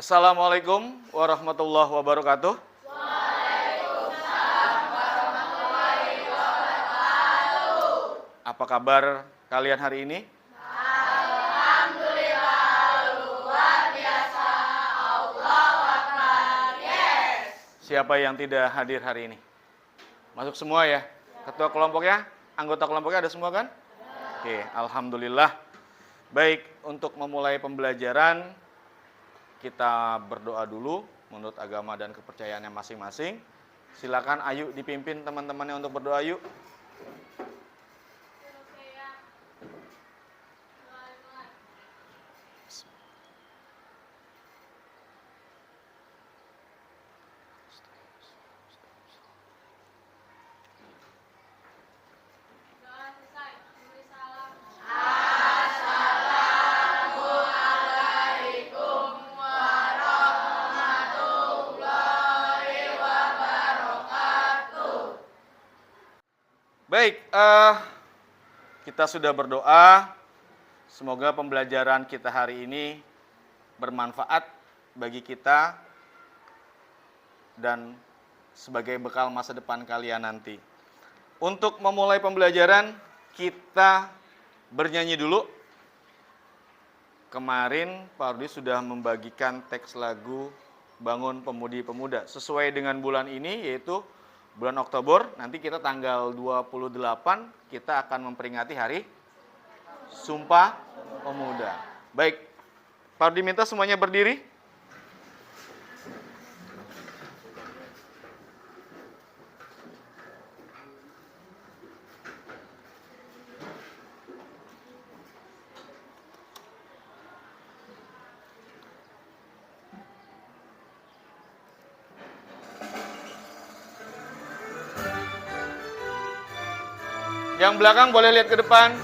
Assalamualaikum warahmatullahi wabarakatuh. Apa kabar kalian hari ini? Siapa yang tidak hadir hari ini? Masuk semua ya? Ketua kelompoknya? Anggota kelompoknya ada semua kan? Oke, alhamdulillah. Baik, untuk memulai pembelajaran, kita berdoa dulu menurut agama dan kepercayaannya masing-masing. Silakan Ayu dipimpin teman-temannya untuk berdoa yuk. Baik, kita sudah berdoa. Semoga pembelajaran kita hari ini bermanfaat bagi kita dan sebagai bekal masa depan kalian nanti. Untuk memulai pembelajaran, kita bernyanyi dulu. Kemarin Pak Rudi sudah membagikan teks lagu Bangun Pemudi Pemuda sesuai dengan bulan ini, yaitu bulan Oktober. Nanti kita tanggal 28 kita akan memperingati hari Sumpah Pemuda. Baik, Pak Rudi minta semuanya berdiri. Yang belakang boleh lihat ke depan.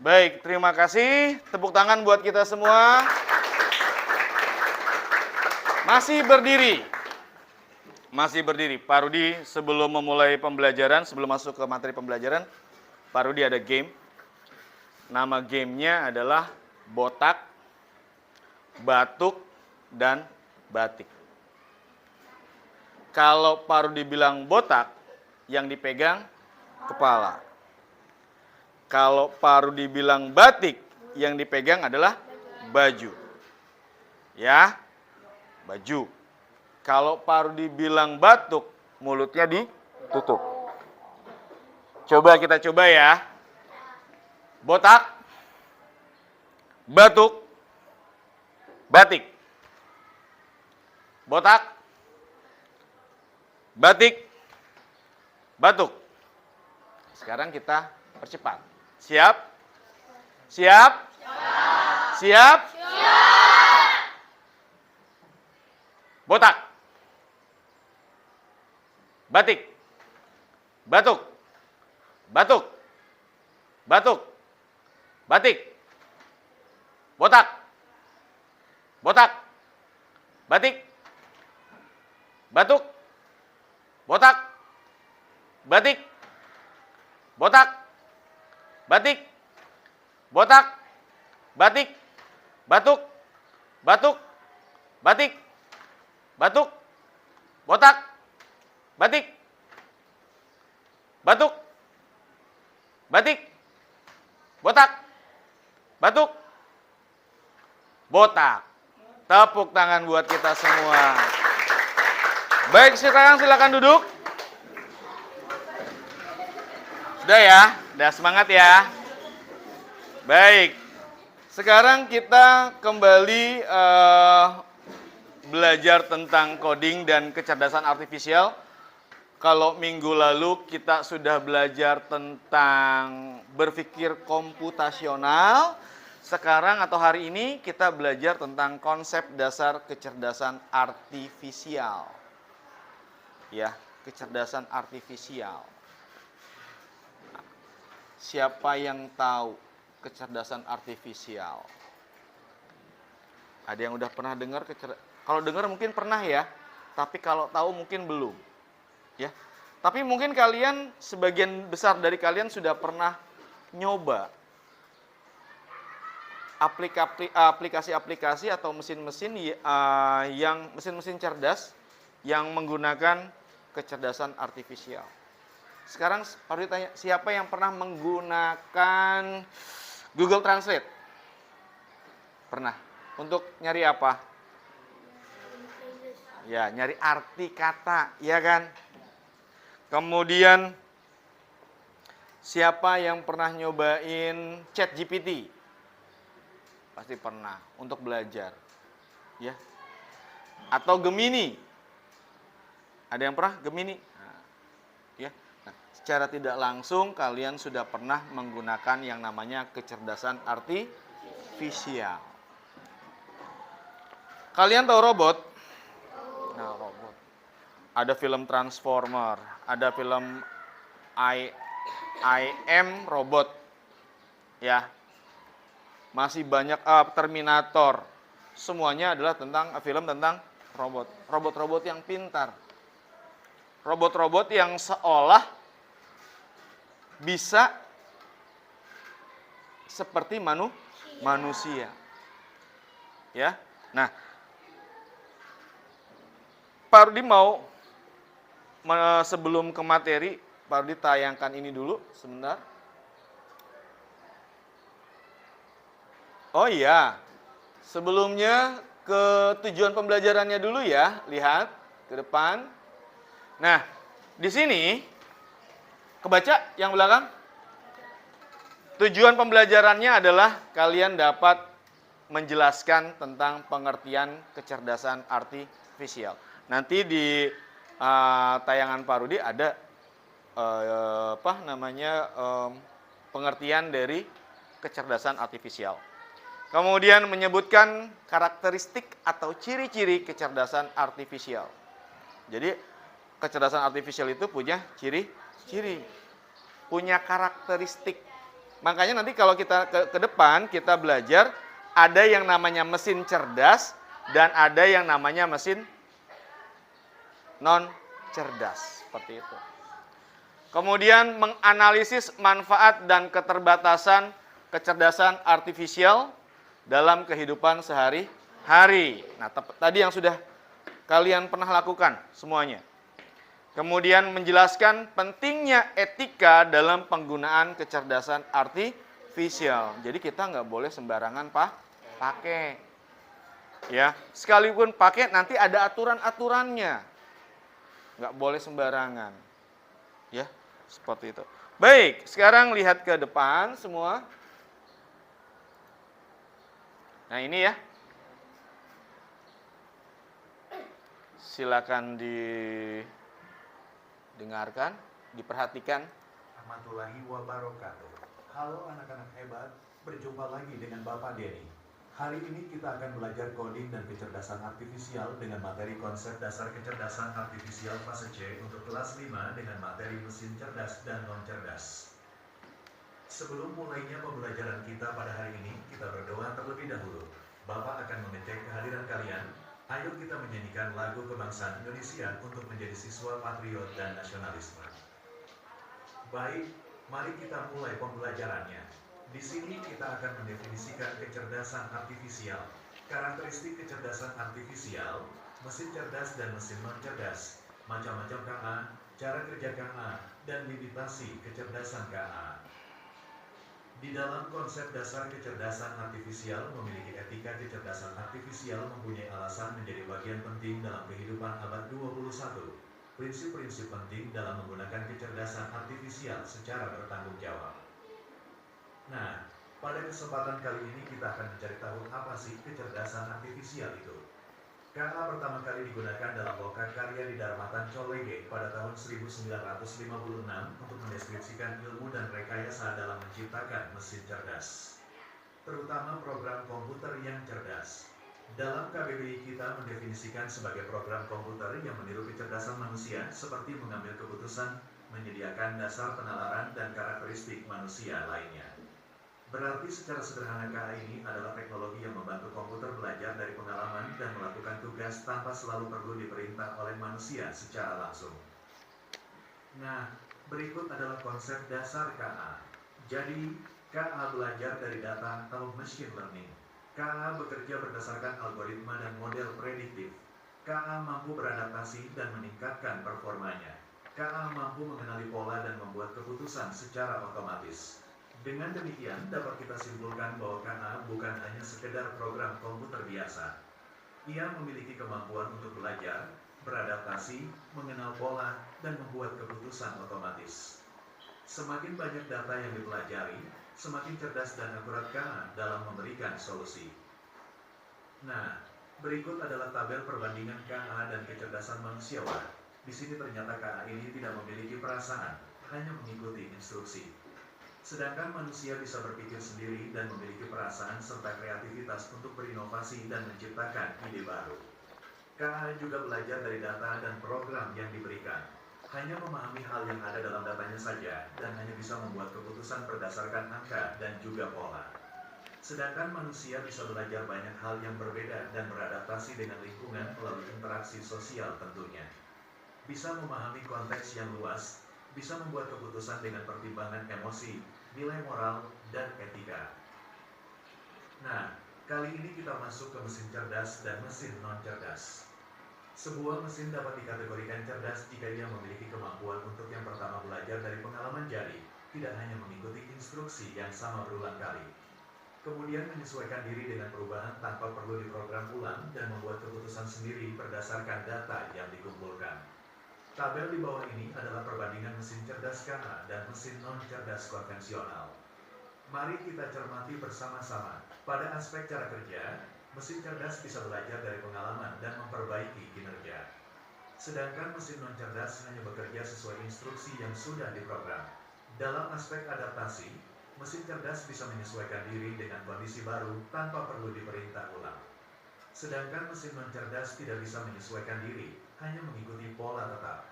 Baik, terima kasih. Tepuk tangan buat kita semua. Masih berdiri. Masih berdiri. Pak Rudi, sebelum memulai pembelajaran, sebelum masuk ke materi pembelajaran, Pak Rudi ada game. Nama gamenya adalah botak, batuk, dan batik. Kalau Pak Rudi bilang botak, yang dipegang kepala. Kalau Pak Rudi bilang batik, yang dipegang adalah baju. Ya, baju. Kalau Pak Rudi bilang batuk, mulutnya ditutup. Coba kita coba ya. Botak, batuk, batik. Botak, batik, batuk. Sekarang kita percepat. Siap? Siap? Siap? Botak, batik, batuk, batuk, batuk, batik, botak, botak, batik, batuk, botak, batik, botak, batik, botak, batik, batuk, batuk, batik, batuk, botak, batik, batuk, batik, botak, batuk, botak. Tepuk tangan buat kita semua. Baik, sekarang silakan duduk. Sudah ya? Sudah semangat ya? Baik. Sekarang kita kembali belajar tentang coding dan kecerdasan artifisial. Kalau minggu lalu kita sudah belajar tentang berpikir komputasional, sekarang atau hari ini kita belajar tentang konsep dasar kecerdasan artifisial. Ya, kecerdasan artifisial. Siapa yang tahu kecerdasan artifisial? Ada yang udah pernah dengar kalau dengar mungkin pernah ya, tapi kalau tahu mungkin belum. Ya. Tapi mungkin kalian, sebagian besar dari kalian sudah pernah nyoba aplikasi-aplikasi atau mesin-mesin yang mesin-mesin cerdas yang menggunakan kecerdasan artifisial. Sekarang harus ditanya, siapa yang pernah menggunakan Google Translate? Pernah. Untuk nyari apa? Ya, nyari arti kata, ya kan? Kemudian siapa yang pernah nyobain ChatGPT? Pasti pernah, untuk belajar. Ya. Atau Gemini. Ada yang pernah Gemini? Nah, ya. Nah, secara tidak langsung kalian sudah pernah menggunakan yang namanya kecerdasan artifisial. Kalian tahu robot? Nah, robot. Ada film Transformer, ada film I Am Robot. Ya. Masih banyak Terminator. Semuanya adalah tentang film tentang robot. Robot-robot yang pintar. Robot-robot yang seolah bisa seperti manusia. Ya. Nah, Pak Rudi mau sebelum ke materi, Pak Rudi tayangkan ini dulu sebentar. Oh iya, sebelumnya ke tujuan pembelajarannya dulu ya, lihat ke depan. Nah, di sini, kebaca yang belakang? Tujuan pembelajarannya adalah kalian dapat menjelaskan tentang pengertian kecerdasan artifisial. Nanti di tayangan Pak Rudi ada pengertian dari kecerdasan artifisial. Kemudian menyebutkan karakteristik atau ciri-ciri kecerdasan artifisial. Jadi kecerdasan artifisial itu punya ciri-ciri, punya karakteristik. Makanya nanti kalau kita ke depan kita belajar ada yang namanya mesin cerdas dan ada yang namanya mesin non cerdas, seperti itu. Kemudian menganalisis manfaat dan keterbatasan kecerdasan artifisial dalam kehidupan sehari-hari. Nah, tadi yang sudah kalian pernah lakukan semuanya. Kemudian menjelaskan pentingnya etika dalam penggunaan kecerdasan artifisial. Jadi kita nggak boleh sembarangan pakai. Ya, sekalipun pakai nanti ada aturan-aturannya. Nggak boleh sembarangan. Ya, seperti itu. Baik, sekarang lihat ke depan semua. Nah, ini ya. Silakan didengarkan, diperhatikan. Rahmatullahi wabarakatuh. Halo anak-anak hebat, berjumpa lagi dengan Bapak Denny. Hari ini kita akan belajar coding dan kecerdasan artifisial dengan materi konsep dasar kecerdasan artifisial fase C untuk kelas 5 dengan materi mesin cerdas dan non cerdas. Sebelum mulainya pembelajaran kita pada hari ini, kita berdoa terlebih dahulu. Bapak akan mengecek kehadiran kalian. Ayo kita menyanyikan lagu kebangsaan Indonesia untuk menjadi siswa patriot dan nasionalisme. Baik, mari kita mulai pembelajarannya. Di sini kita akan mendefinisikan kecerdasan artifisial. Karakteristik kecerdasan artifisial, mesin cerdas dan mesin non-cerdas, macam-macam KA, cara kerja KA, dan limitasi kecerdasan KA. Di dalam konsep dasar kecerdasan artifisial memiliki etika kecerdasan artifisial mempunyai alasan menjadi bagian penting dalam kehidupan abad 21. Prinsip-prinsip penting dalam menggunakan kecerdasan artifisial secara bertanggung jawab. Nah, pada kesempatan kali ini kita akan mencari tahu apa sih kecerdasan artifisial itu. KA pertama kali digunakan dalam lokakarya di Darmatan Colege pada tahun 1956 untuk mendeskripsikan ilmu dan rekayasa dalam menciptakan mesin cerdas, terutama program komputer yang cerdas. Dalam KBBI kita mendefinisikan sebagai program komputer yang meniru kecerdasan manusia seperti mengambil keputusan, menyediakan dasar penalaran dan karakteristik manusia lainnya. Berarti secara sederhana KA ini adalah teknologi yang membantu komputer belajar dari pengalaman dan melakukan tugas tanpa selalu perlu diperintah oleh manusia secara langsung. Nah, berikut adalah konsep dasar KA. Jadi, KA belajar dari data atau machine learning. KA bekerja berdasarkan algoritma dan model prediktif. KA mampu beradaptasi dan meningkatkan performanya. KA mampu mengenali pola dan membuat keputusan secara otomatis. Dengan demikian, dapat kita simpulkan bahwa KA bukan hanya sekedar program komputer biasa. Ia memiliki kemampuan untuk belajar, beradaptasi, mengenal pola, dan membuat keputusan otomatis. Semakin banyak data yang dipelajari, semakin cerdas dan akurat KA dalam memberikan solusi. Nah, berikut adalah tabel perbandingan KA dan kecerdasan manusiawan. Di sini ternyata KA ini tidak memiliki perasaan, hanya mengikuti instruksi. Sedangkan manusia bisa berpikir sendiri dan memiliki perasaan serta kreativitas untuk berinovasi dan menciptakan ide baru. KA juga belajar dari data dan program yang diberikan. Hanya memahami hal yang ada dalam datanya saja dan hanya bisa membuat keputusan berdasarkan angka dan juga pola. Sedangkan manusia bisa belajar banyak hal yang berbeda dan beradaptasi dengan lingkungan melalui interaksi sosial tentunya. Bisa memahami konteks yang luas, bisa membuat keputusan dengan pertimbangan emosi, nilai moral, dan etika. Nah, kali ini kita masuk ke mesin cerdas dan mesin non-cerdas. Sebuah mesin dapat dikategorikan cerdas jika ia memiliki kemampuan untuk yang pertama belajar dari pengalaman jari, tidak hanya mengikuti instruksi yang sama berulang kali. Kemudian menyesuaikan diri dengan perubahan tanpa perlu diprogram ulang dan membuat keputusan sendiri berdasarkan data yang dikumpulkan. Tabel di bawah ini adalah perbandingan mesin cerdas KA dan mesin non-cerdas konvensional. Mari kita cermati bersama-sama. Pada aspek cara kerja, mesin cerdas bisa belajar dari pengalaman dan memperbaiki kinerja. Sedangkan mesin non-cerdas hanya bekerja sesuai instruksi yang sudah diprogram. Dalam aspek adaptasi, mesin cerdas bisa menyesuaikan diri dengan kondisi baru tanpa perlu diperintah ulang. Sedangkan mesin non-cerdas tidak bisa menyesuaikan diri, hanya mengikuti pola tetap.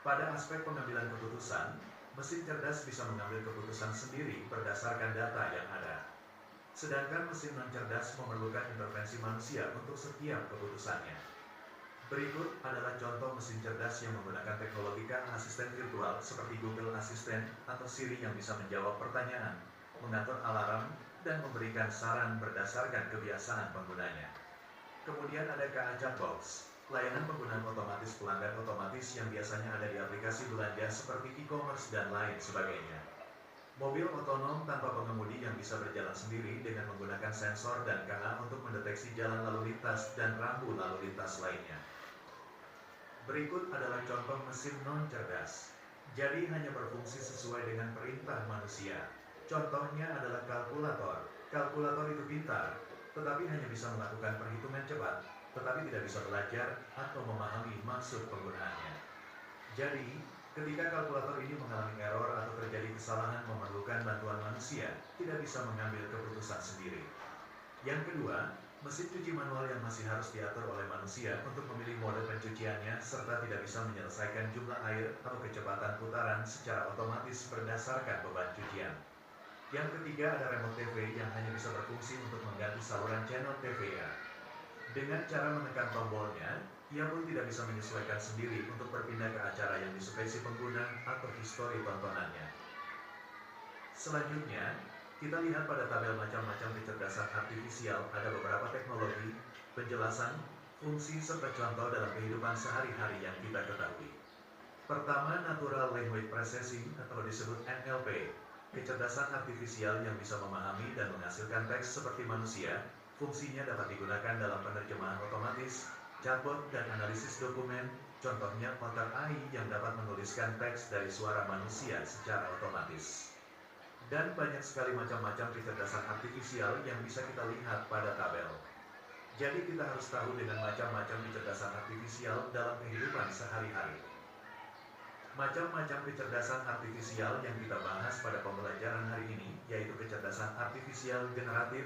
Pada aspek pengambilan keputusan, mesin cerdas bisa mengambil keputusan sendiri berdasarkan data yang ada. Sedangkan mesin non-cerdas memerlukan intervensi manusia untuk setiap keputusannya. Berikut adalah contoh mesin cerdas yang menggunakan teknologi asisten virtual seperti Google Assistant atau Siri yang bisa menjawab pertanyaan, mengatur alarm, dan memberikan saran berdasarkan kebiasaan penggunanya. Kemudian ada KA Chatbox, layanan penggunaan otomatis pelanggan otomatis yang biasanya ada di aplikasi belanja seperti e-commerce dan lain sebagainya. Mobil otonom tanpa pengemudi yang bisa berjalan sendiri dengan menggunakan sensor dan KA untuk mendeteksi jalan lalu lintas dan rambu lalu lintas lainnya. Berikut adalah contoh mesin non-cerdas. Jadi hanya berfungsi sesuai dengan perintah manusia. Contohnya adalah kalkulator. Kalkulator itu pintar, tetapi hanya bisa melakukan perhitungan cepat, tetapi tidak bisa belajar atau memahami maksud penggunaannya. Jadi, ketika kalkulator ini mengalami error atau terjadi kesalahan memerlukan bantuan manusia, tidak bisa mengambil keputusan sendiri. Yang kedua, mesin cuci manual yang masih harus diatur oleh manusia untuk memilih mode pencuciannya serta tidak bisa menyelesaikan jumlah air atau kecepatan putaran secara otomatis berdasarkan beban cucian. Yang ketiga ada remote TV yang hanya bisa berfungsi untuk mengganti saluran channel TVA. Dengan cara menekan tombolnya, ia pun tidak bisa menyesuaikan sendiri untuk berpindah ke acara yang disukai si pengguna atau histori tontonannya. Selanjutnya, kita lihat pada tabel macam-macam kecerdasan artifisial ada beberapa teknologi, penjelasan, fungsi, serta contoh dalam kehidupan sehari-hari yang kita ketahui. Pertama, Natural Language Processing atau disebut NLP, kecerdasan artifisial yang bisa memahami dan menghasilkan teks seperti manusia. Fungsinya dapat digunakan dalam penerjemahan otomatis, chatbot, dan analisis dokumen. Contohnya otak AI yang dapat menuliskan teks dari suara manusia secara otomatis. Dan banyak sekali macam-macam kecerdasan artifisial yang bisa kita lihat pada tabel. Jadi kita harus tahu dengan macam-macam kecerdasan artifisial dalam kehidupan sehari-hari. Macam-macam kecerdasan artifisial yang kita bahas pada pembelajaran hari ini yaitu kecerdasan artifisial generatif.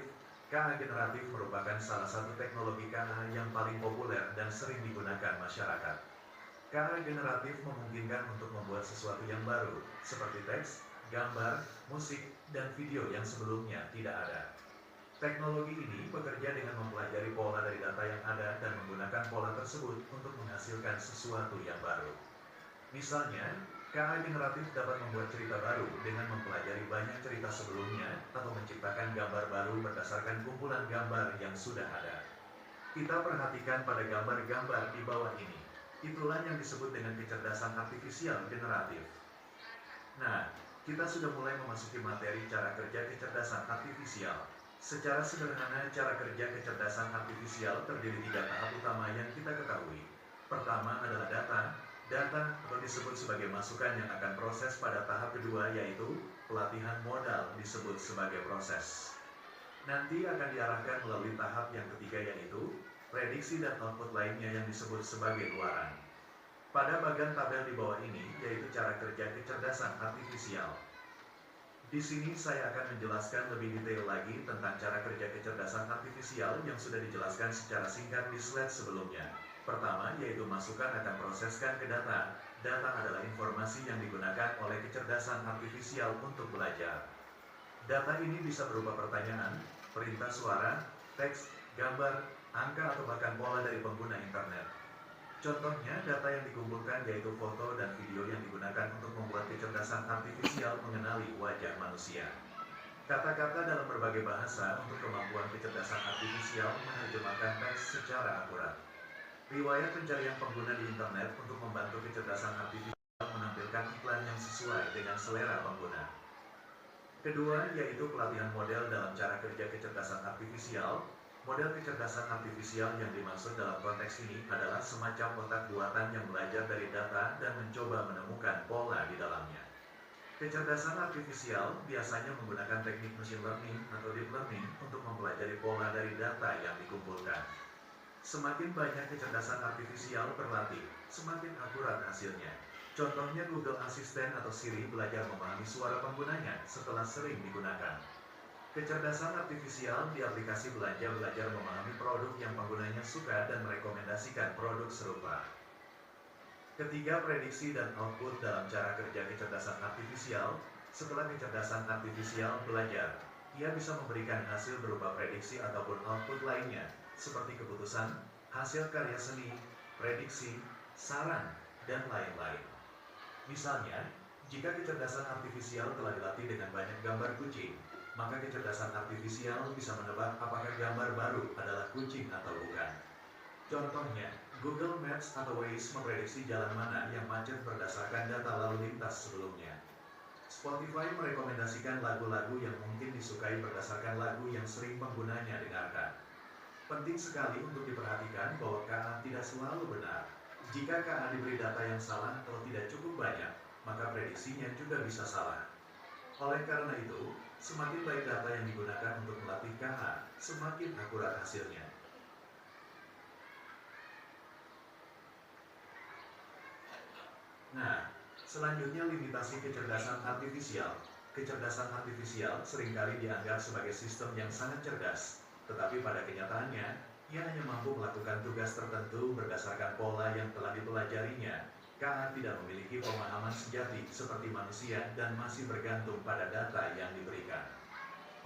KA generatif merupakan salah satu teknologi KA yang paling populer dan sering digunakan masyarakat. KA generatif memungkinkan untuk membuat sesuatu yang baru, seperti teks, gambar, musik, dan video yang sebelumnya tidak ada. Teknologi ini bekerja dengan mempelajari pola dari data yang ada dan menggunakan pola tersebut untuk menghasilkan sesuatu yang baru. Misalnya, KA generatif dapat membuat cerita baru dengan mempelajari banyak cerita sebelumnya atau menciptakan gambar baru berdasarkan kumpulan gambar yang sudah ada. Kita perhatikan pada gambar-gambar di bawah ini. Itulah yang disebut dengan kecerdasan artifisial generatif. Nah, kita sudah mulai memasuki materi cara kerja kecerdasan artifisial. Secara sederhana, cara kerja kecerdasan artifisial terdiri 3 tahap utama yang kita ketahui. Pertama adalah data atau disebut sebagai masukan yang akan proses pada tahap kedua yaitu pelatihan modal disebut sebagai proses. Nanti akan diarahkan melalui tahap yang ketiga yaitu prediksi dan output lainnya yang disebut sebagai luaran. Pada bagian tabel di bawah ini yaitu cara kerja kecerdasan artifisial. Di sini saya akan menjelaskan lebih detail lagi tentang cara kerja kecerdasan artifisial yang sudah dijelaskan secara singkat di slide sebelumnya. Pertama, yaitu masukan akan proseskan ke data. Data adalah informasi yang digunakan oleh kecerdasan artifisial untuk belajar. Data ini bisa berupa pertanyaan, perintah suara, teks, gambar, angka, atau bahkan pola dari pengguna internet. Contohnya, data yang dikumpulkan yaitu foto dan video yang digunakan untuk membuat kecerdasan artifisial mengenali wajah manusia. Kata-kata dalam berbagai bahasa untuk kemampuan kecerdasan artifisial menerjemahkan teks secara akurat. Riwayat pencarian pengguna di internet untuk membantu kecerdasan artifisial menampilkan iklan yang sesuai dengan selera pengguna. Kedua, yaitu pelatihan model dalam cara kerja kecerdasan artifisial. Model kecerdasan artifisial yang dimaksud dalam konteks ini adalah semacam otak buatan yang belajar dari data dan mencoba menemukan pola di dalamnya. Kecerdasan artifisial biasanya menggunakan teknik machine learning atau deep learning untuk mempelajari pola dari data yang dikumpulkan. Semakin banyak kecerdasan artifisial berlatih, semakin akurat hasilnya. Contohnya Google Assistant atau Siri belajar memahami suara penggunanya setelah sering digunakan. Kecerdasan artifisial di aplikasi belanja belajar memahami produk yang penggunanya suka dan merekomendasikan produk serupa. Ketiga, prediksi dan output dalam cara kerja kecerdasan artifisial. Setelah kecerdasan artifisial belajar, ia bisa memberikan hasil berupa prediksi ataupun output lainnya, seperti keputusan, hasil karya seni, prediksi, saran, dan lain-lain. Misalnya, jika kecerdasan artifisial telah dilatih dengan banyak gambar kucing, maka kecerdasan artifisial bisa menebak apakah gambar baru adalah kucing atau bukan. Contohnya, Google Maps atau Waze memprediksi jalan mana yang macet berdasarkan data lalu lintas sebelumnya. Spotify merekomendasikan lagu-lagu yang mungkin disukai berdasarkan lagu yang sering penggunanya dengarkan. Penting sekali untuk diperhatikan bahwa KA tidak selalu benar. Jika KA diberi data yang salah atau tidak cukup banyak, maka prediksinya juga bisa salah. Oleh karena itu, semakin baik data yang digunakan untuk melatih KA, semakin akurat hasilnya. Nah, selanjutnya limitasi kecerdasan artifisial. Kecerdasan artifisial seringkali dianggap sebagai sistem yang sangat cerdas, tetapi pada kenyataannya, ia hanya mampu melakukan tugas tertentu berdasarkan pola yang telah dipelajarinya. KA tidak memiliki pemahaman sejati seperti manusia dan masih bergantung pada data yang diberikan.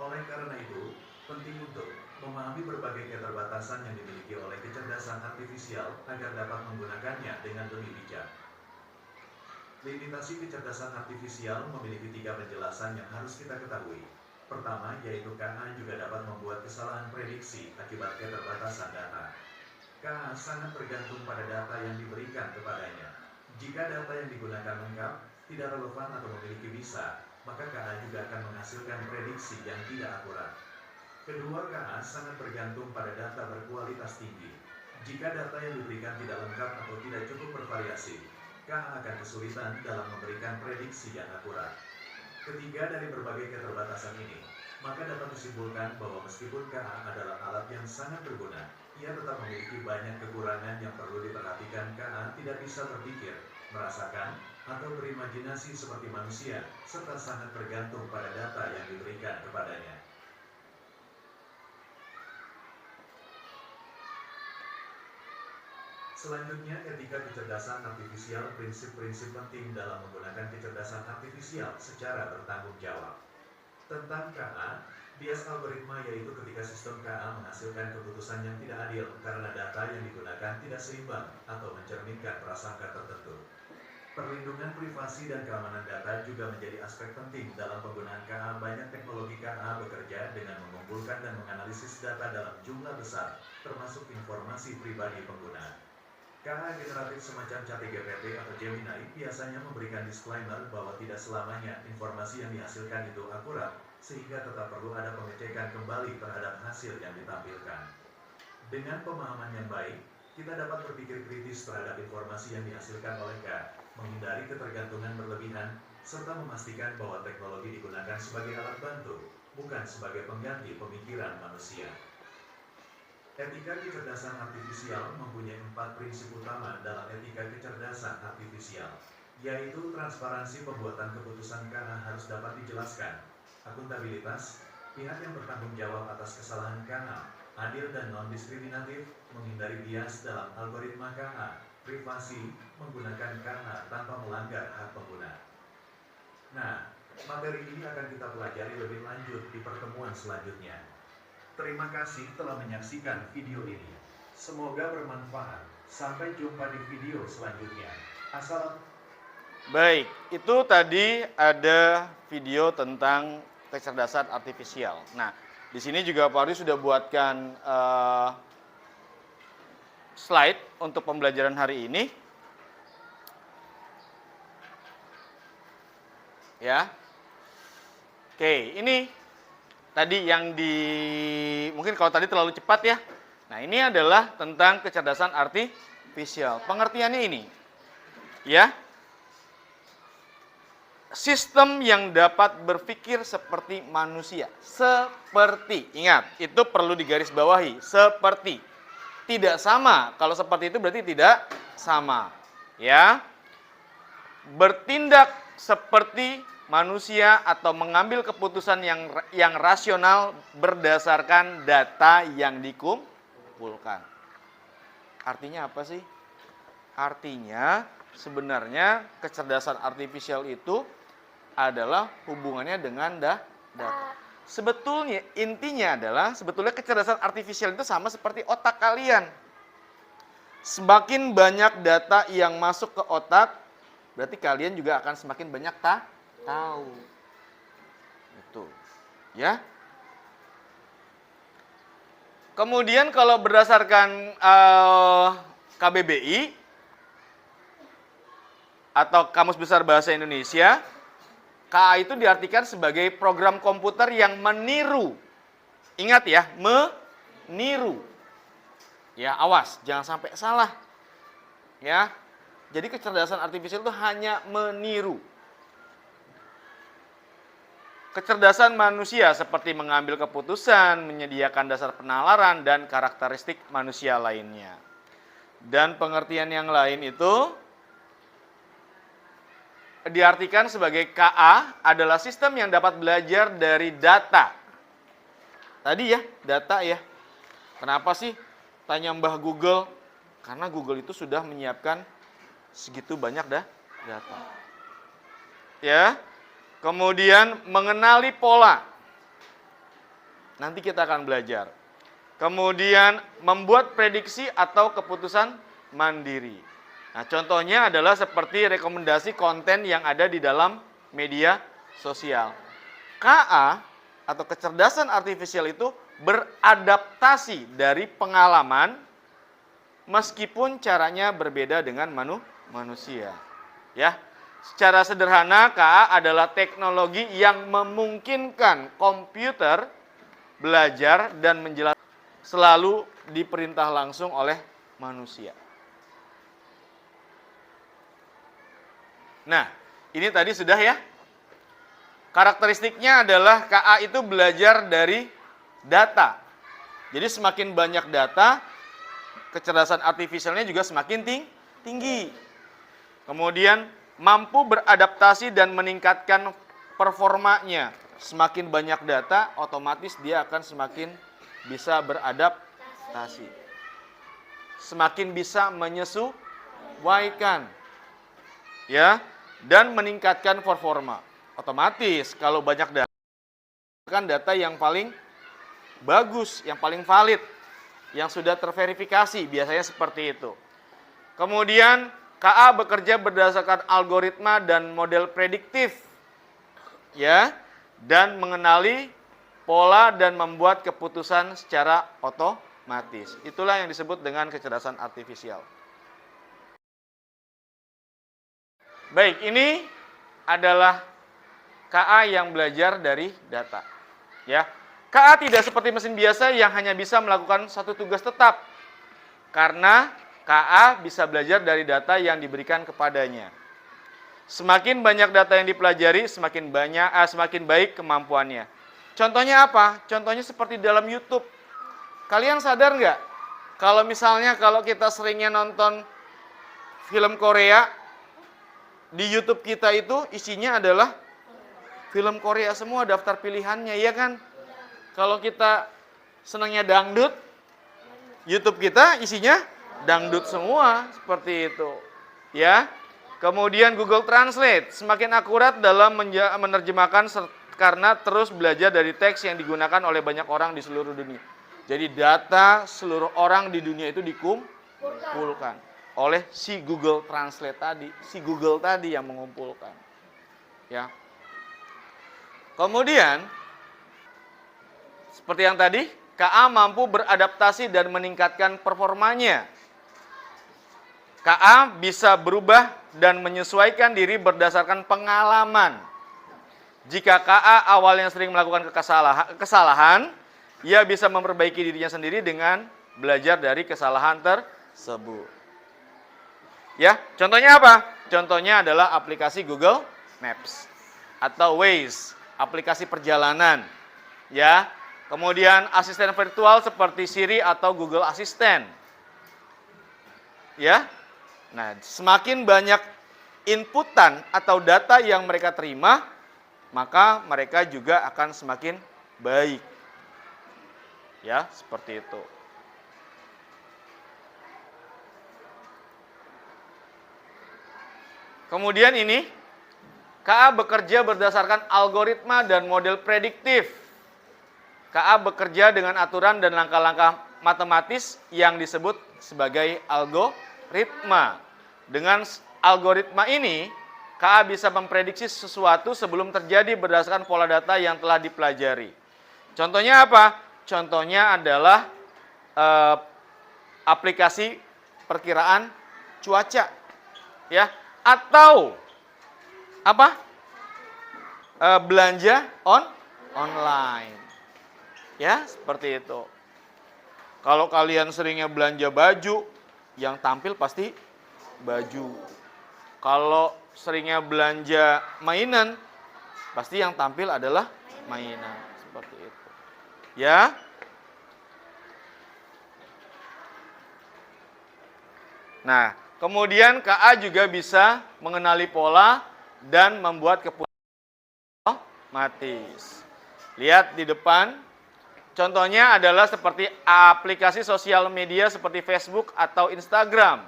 Oleh karena itu, penting untuk memahami berbagai keterbatasan yang dimiliki oleh kecerdasan artifisial agar dapat menggunakannya dengan lebih bijak. Limitasi kecerdasan artifisial memiliki 3 penjelasan yang harus kita ketahui. Pertama, yaitu KA juga dapat membuat kesalahan prediksi akibat keterbatasan data. KA sangat bergantung pada data yang diberikan kepadanya. Jika data yang digunakan lengkap, tidak relevan atau memiliki bisa, maka KA juga akan menghasilkan prediksi yang tidak akurat. Kedua, KA sangat bergantung pada data berkualitas tinggi. Jika data yang diberikan tidak lengkap atau tidak cukup bervariasi, KA akan kesulitan dalam memberikan prediksi yang akurat. Ketiga, dari berbagai keterbatasan ini, maka dapat disimpulkan bahwa meskipun KA adalah alat yang sangat berguna, ia tetap memiliki banyak kekurangan yang perlu diperhatikan. KA tidak bisa berpikir, merasakan, atau berimajinasi seperti manusia, serta sangat bergantung pada data yang diberikan kepadanya. Selanjutnya, etika kecerdasan artifisial, prinsip-prinsip penting dalam menggunakan kecerdasan artifisial secara bertanggung jawab. Tentang KA, bias algoritma yaitu ketika sistem KA menghasilkan keputusan yang tidak adil karena data yang digunakan tidak seimbang atau mencerminkan prasangka tertentu. Perlindungan privasi dan keamanan data juga menjadi aspek penting dalam penggunaan KA. Banyak teknologi KA bekerja dengan mengumpulkan dan menganalisis data dalam jumlah besar, termasuk informasi pribadi pengguna. KA generatif semacam ChatGPT atau Gemini biasanya memberikan disclaimer bahwa tidak selamanya informasi yang dihasilkan itu akurat, sehingga tetap perlu ada pengecekan kembali terhadap hasil yang ditampilkan. Dengan pemahaman yang baik, kita dapat berpikir kritis terhadap informasi yang dihasilkan oleh KA, menghindari ketergantungan berlebihan, serta memastikan bahwa teknologi digunakan sebagai alat bantu, bukan sebagai pengganti pemikiran manusia. Etika kecerdasan artifisial mempunyai 4 prinsip utama dalam etika kecerdasan artifisial, yaitu transparansi pembuatan keputusan KA harus dapat dijelaskan, akuntabilitas, pihak yang bertanggung jawab atas kesalahan KA, adil dan non-diskriminatif, menghindari bias dalam algoritma KA, privasi, menggunakan KA tanpa melanggar hak pengguna. Nah, materi ini akan kita pelajari lebih lanjut di pertemuan selanjutnya. Terima kasih telah menyaksikan video ini. Semoga bermanfaat. Sampai jumpa di video selanjutnya. Baik, itu tadi ada video tentang kecerdasan artifisial. Nah, di sini juga Pak Ardi sudah buatkan slide untuk pembelajaran hari ini. Ya. Oke, ini tadi yang mungkin kalau tadi terlalu cepat ya. Nah, ini adalah tentang kecerdasan artifisial. Pengertiannya ini. Ya. Sistem yang dapat berpikir seperti manusia. Seperti. Ingat, itu perlu digarisbawahi. Seperti. Tidak sama. Kalau seperti itu berarti tidak sama. Ya. Bertindak seperti manusia atau mengambil keputusan yang rasional berdasarkan data yang dikumpulkan. Artinya apa sih? Artinya sebenarnya kecerdasan artifisial itu adalah hubungannya dengan data. Sebetulnya intinya adalah sebetulnya kecerdasan artifisial itu sama seperti otak kalian. Semakin banyak data yang masuk ke otak, berarti kalian juga akan semakin banyak tahu. Itu. Ya. Kemudian kalau berdasarkan KBBI atau Kamus Besar Bahasa Indonesia, KA itu diartikan sebagai program komputer yang meniru. Ingat ya, meniru. Ya, awas, jangan sampai salah. Ya. Jadi kecerdasan artifisial itu hanya meniru. Kecerdasan manusia seperti mengambil keputusan, menyediakan dasar penalaran, dan karakteristik manusia lainnya. Dan pengertian yang lain itu diartikan sebagai KA adalah sistem yang dapat belajar dari data. Tadi ya, data ya. Kenapa sih tanya Mbah Google? Karena Google itu sudah menyiapkan segitu banyak data. Ya. Kemudian mengenali pola. Nanti kita akan belajar. Kemudian membuat prediksi atau keputusan mandiri. Nah, contohnya adalah seperti rekomendasi konten yang ada di dalam media sosial. KA atau kecerdasan artifisial itu beradaptasi dari pengalaman meskipun caranya berbeda dengan manusia. Ya. Secara sederhana, KA adalah teknologi yang memungkinkan komputer belajar dan menjelaskan selalu diperintah langsung oleh manusia. Nah, ini tadi sudah ya. Karakteristiknya adalah KA itu belajar dari data. Jadi semakin banyak data, kecerdasan artifisialnya juga semakin tinggi. Kemudian mampu beradaptasi dan meningkatkan performanya. Semakin banyak data, otomatis dia akan semakin bisa beradaptasi. Semakin bisa menyesuaikan. Ya, dan meningkatkan performa. Otomatis kalau banyak data, kan data yang paling bagus, yang paling valid, yang sudah terverifikasi, biasanya seperti itu. Kemudian KA bekerja berdasarkan algoritma dan model prediktif, ya, dan mengenali pola dan membuat keputusan secara otomatis. Itulah yang disebut dengan kecerdasan artifisial. Baik, ini adalah KA yang belajar dari data. Ya, KA tidak seperti mesin biasa yang hanya bisa melakukan satu tugas tetap. Karena KA bisa belajar dari data yang diberikan kepadanya. Semakin banyak data yang dipelajari, semakin baik kemampuannya. Contohnya apa? Contohnya seperti dalam YouTube. Kalian sadar nggak? Kalau misalnya kita seringnya nonton film Korea, di YouTube kita itu isinya adalah film Korea semua, daftar pilihannya, ya kan? Kalau kita senangnya dangdut, YouTube kita isinya dangdut semua, seperti itu. Ya. Kemudian Google Translate semakin akurat dalam menerjemahkan karena terus belajar dari teks yang digunakan oleh banyak orang di seluruh dunia. Jadi data seluruh orang di dunia itu dikumpulkan oleh si Google Translate tadi, si Google tadi yang mengumpulkan. Ya. Kemudian seperti yang tadi, KA mampu beradaptasi dan meningkatkan performanya. KA bisa berubah dan menyesuaikan diri berdasarkan pengalaman. Jika KA awalnya sering melakukan kesalahan, ia bisa memperbaiki dirinya sendiri dengan belajar dari kesalahan tersebut. Ya, contohnya apa? Contohnya adalah aplikasi Google Maps atau Waze, aplikasi perjalanan. Ya, kemudian asisten virtual seperti Siri atau Google Assistant. Ya. Nah, semakin banyak inputan atau data yang mereka terima, maka mereka juga akan semakin baik. Ya, seperti itu. Kemudian ini, KA bekerja berdasarkan algoritma dan model prediktif. KA bekerja dengan aturan dan langkah-langkah matematis yang disebut sebagai algoritma. Dengan algoritma ini, KA bisa memprediksi sesuatu sebelum terjadi berdasarkan pola data yang telah dipelajari. Contohnya apa? Contohnya adalah aplikasi perkiraan cuaca, ya, atau apa? Belanja online, ya, seperti itu. Kalau kalian seringnya belanja baju, yang tampil pasti baju. Kalau seringnya belanja mainan, pasti yang tampil adalah mainan, seperti itu. Ya. Nah, kemudian KA juga bisa mengenali pola dan membuat keputusan otomatis. Lihat di depan. Contohnya adalah seperti aplikasi sosial media seperti Facebook atau Instagram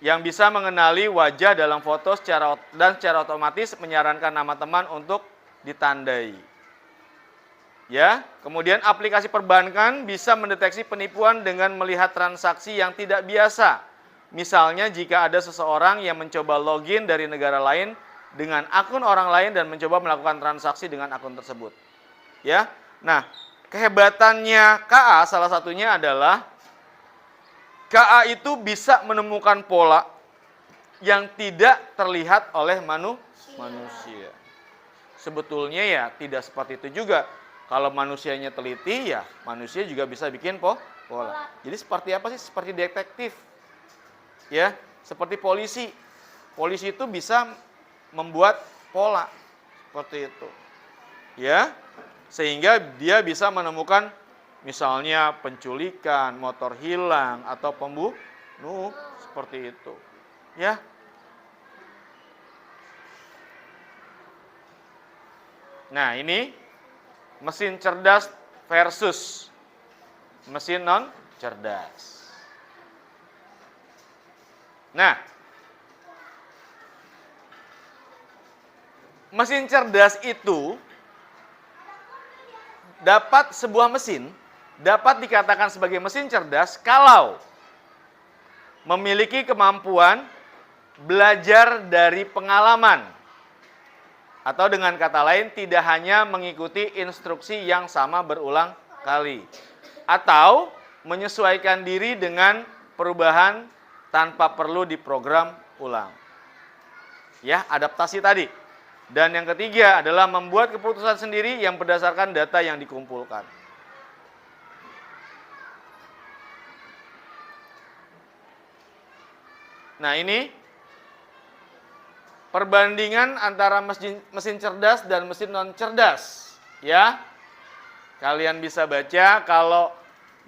yang bisa mengenali wajah dalam foto secara otomatis menyarankan nama teman untuk ditandai. Ya, kemudian aplikasi perbankan bisa mendeteksi penipuan dengan melihat transaksi yang tidak biasa. Misalnya jika ada seseorang yang mencoba login dari negara lain dengan akun orang lain dan mencoba melakukan transaksi dengan akun tersebut. Ya. Nah, kehebatannya KA salah satunya adalah KA itu bisa menemukan pola yang tidak terlihat oleh manusia. Sebetulnya ya tidak seperti itu juga. Kalau manusianya teliti, ya manusia juga bisa bikin pola. Jadi seperti apa sih? Seperti detektif. Ya, seperti polisi. Polisi itu bisa membuat pola. Seperti itu. Ya, sehingga dia bisa menemukan misalnya penculikan, motor hilang, atau pembunuh. Seperti itu. Ya. Nah, ini mesin cerdas versus mesin non cerdas. Nah, mesin cerdas itu sebuah mesin dapat dikatakan sebagai mesin cerdas kalau memiliki kemampuan belajar dari pengalaman. Atau dengan kata lain, tidak hanya mengikuti instruksi yang sama berulang kali. Atau menyesuaikan diri dengan perubahan tanpa perlu diprogram ulang. Ya, adaptasi tadi. Dan yang ketiga adalah membuat keputusan sendiri yang berdasarkan data yang dikumpulkan. Nah, ini perbandingan antara mesin cerdas dan mesin non cerdas, ya. Kalian bisa baca kalau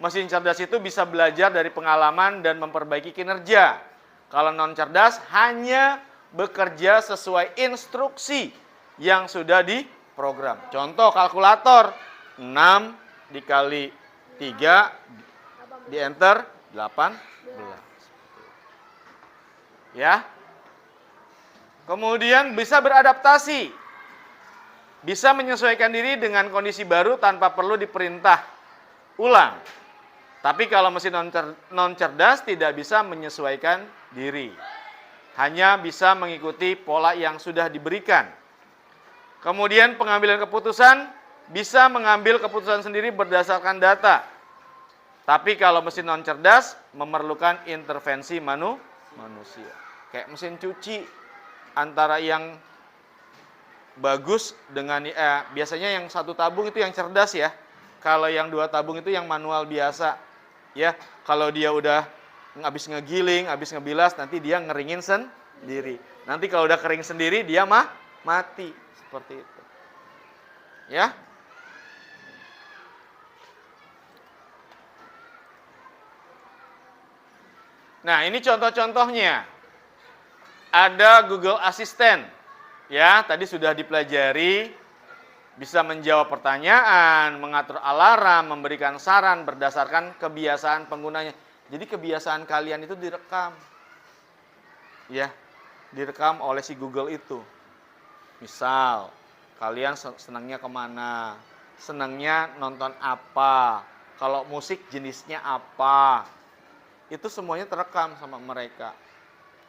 mesin cerdas itu bisa belajar dari pengalaman dan memperbaiki kinerja. Kalau non cerdas hanya bekerja sesuai instruksi yang sudah diprogram. Contoh kalkulator 6 dikali 3 di enter 18. Ya. Kemudian bisa beradaptasi, bisa menyesuaikan diri dengan kondisi baru tanpa perlu diperintah ulang. Tapi kalau mesin non cerdas tidak bisa menyesuaikan diri, hanya bisa mengikuti pola yang sudah diberikan. Kemudian pengambilan keputusan, bisa mengambil keputusan sendiri berdasarkan data. Tapi kalau mesin non cerdas memerlukan intervensi manusia. Kayak mesin cuci. Antara yang bagus dengan biasanya yang satu tabung itu yang cerdas ya. Kalau yang 2 tabung itu yang manual biasa. Ya, kalau dia udah habis ngegiling, habis ngebilas, nanti dia ngeringin sendiri. Nanti kalau udah kering sendiri dia mati. Seperti itu. Ya. Nah, ini contoh-contohnya. Ada Google Assistant, ya tadi sudah dipelajari, bisa menjawab pertanyaan, mengatur alarm, memberikan saran berdasarkan kebiasaan penggunanya. Jadi kebiasaan kalian itu direkam, ya, direkam oleh si Google itu. Misal, kalian senangnya kemana, senangnya nonton apa, kalau musik jenisnya apa, itu semuanya terekam sama mereka.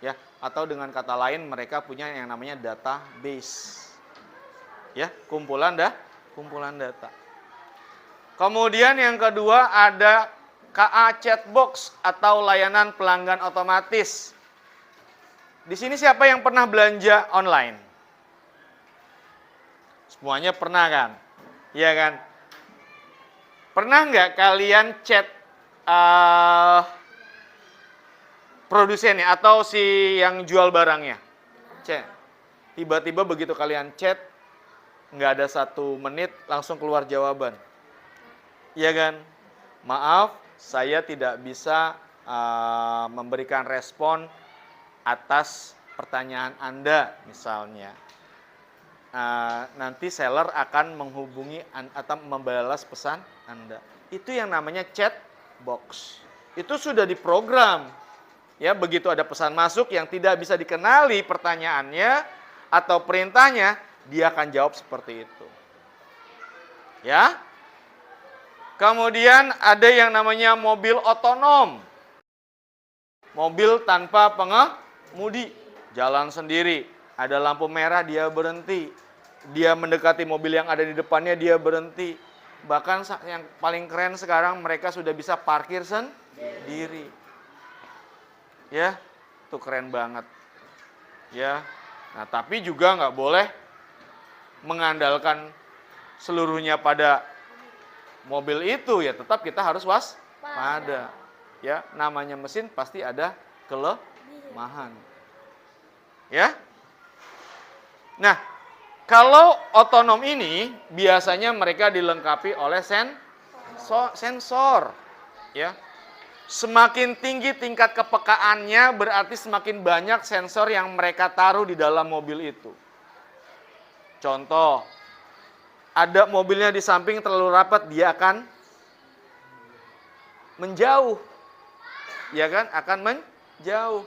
Ya, atau dengan kata lain mereka punya yang namanya database. Ya, kumpulan data. Kemudian yang kedua ada KA Chatbox atau layanan pelanggan otomatis. Di sini siapa yang pernah belanja online? Semuanya pernah kan? Iya kan? Pernah nggak kalian chat produsennya atau si yang jual barangnya? Chat. Tiba-tiba begitu kalian chat, nggak ada 1 menit langsung keluar jawaban. Iya kan? Maaf, saya tidak bisa memberikan respon atas pertanyaan Anda misalnya. Nanti seller akan menghubungi atau membalas pesan Anda. Itu yang namanya chat box. Itu sudah diprogram. Ya, begitu ada pesan masuk yang tidak bisa dikenali pertanyaannya atau perintahnya, dia akan jawab seperti itu. Ya. Kemudian ada yang namanya mobil otonom. Mobil tanpa pengemudi, jalan sendiri. Ada lampu merah, dia berhenti. Dia mendekati mobil yang ada di depannya, dia berhenti. Bahkan yang paling keren sekarang, mereka sudah bisa parkir sendiri. Ya, itu keren banget. Ya, nah tapi juga nggak boleh mengandalkan seluruhnya pada mobil itu, ya tetap kita harus waspada. Ya, namanya mesin pasti ada kelemahan. Ya. Nah, kalau otonom ini biasanya mereka dilengkapi oleh sensor. Ya. Semakin tinggi tingkat kepekaannya berarti semakin banyak sensor yang mereka taruh di dalam mobil itu. Contoh, ada mobilnya di samping terlalu rapat, dia akan menjauh. Ya kan? Akan menjauh.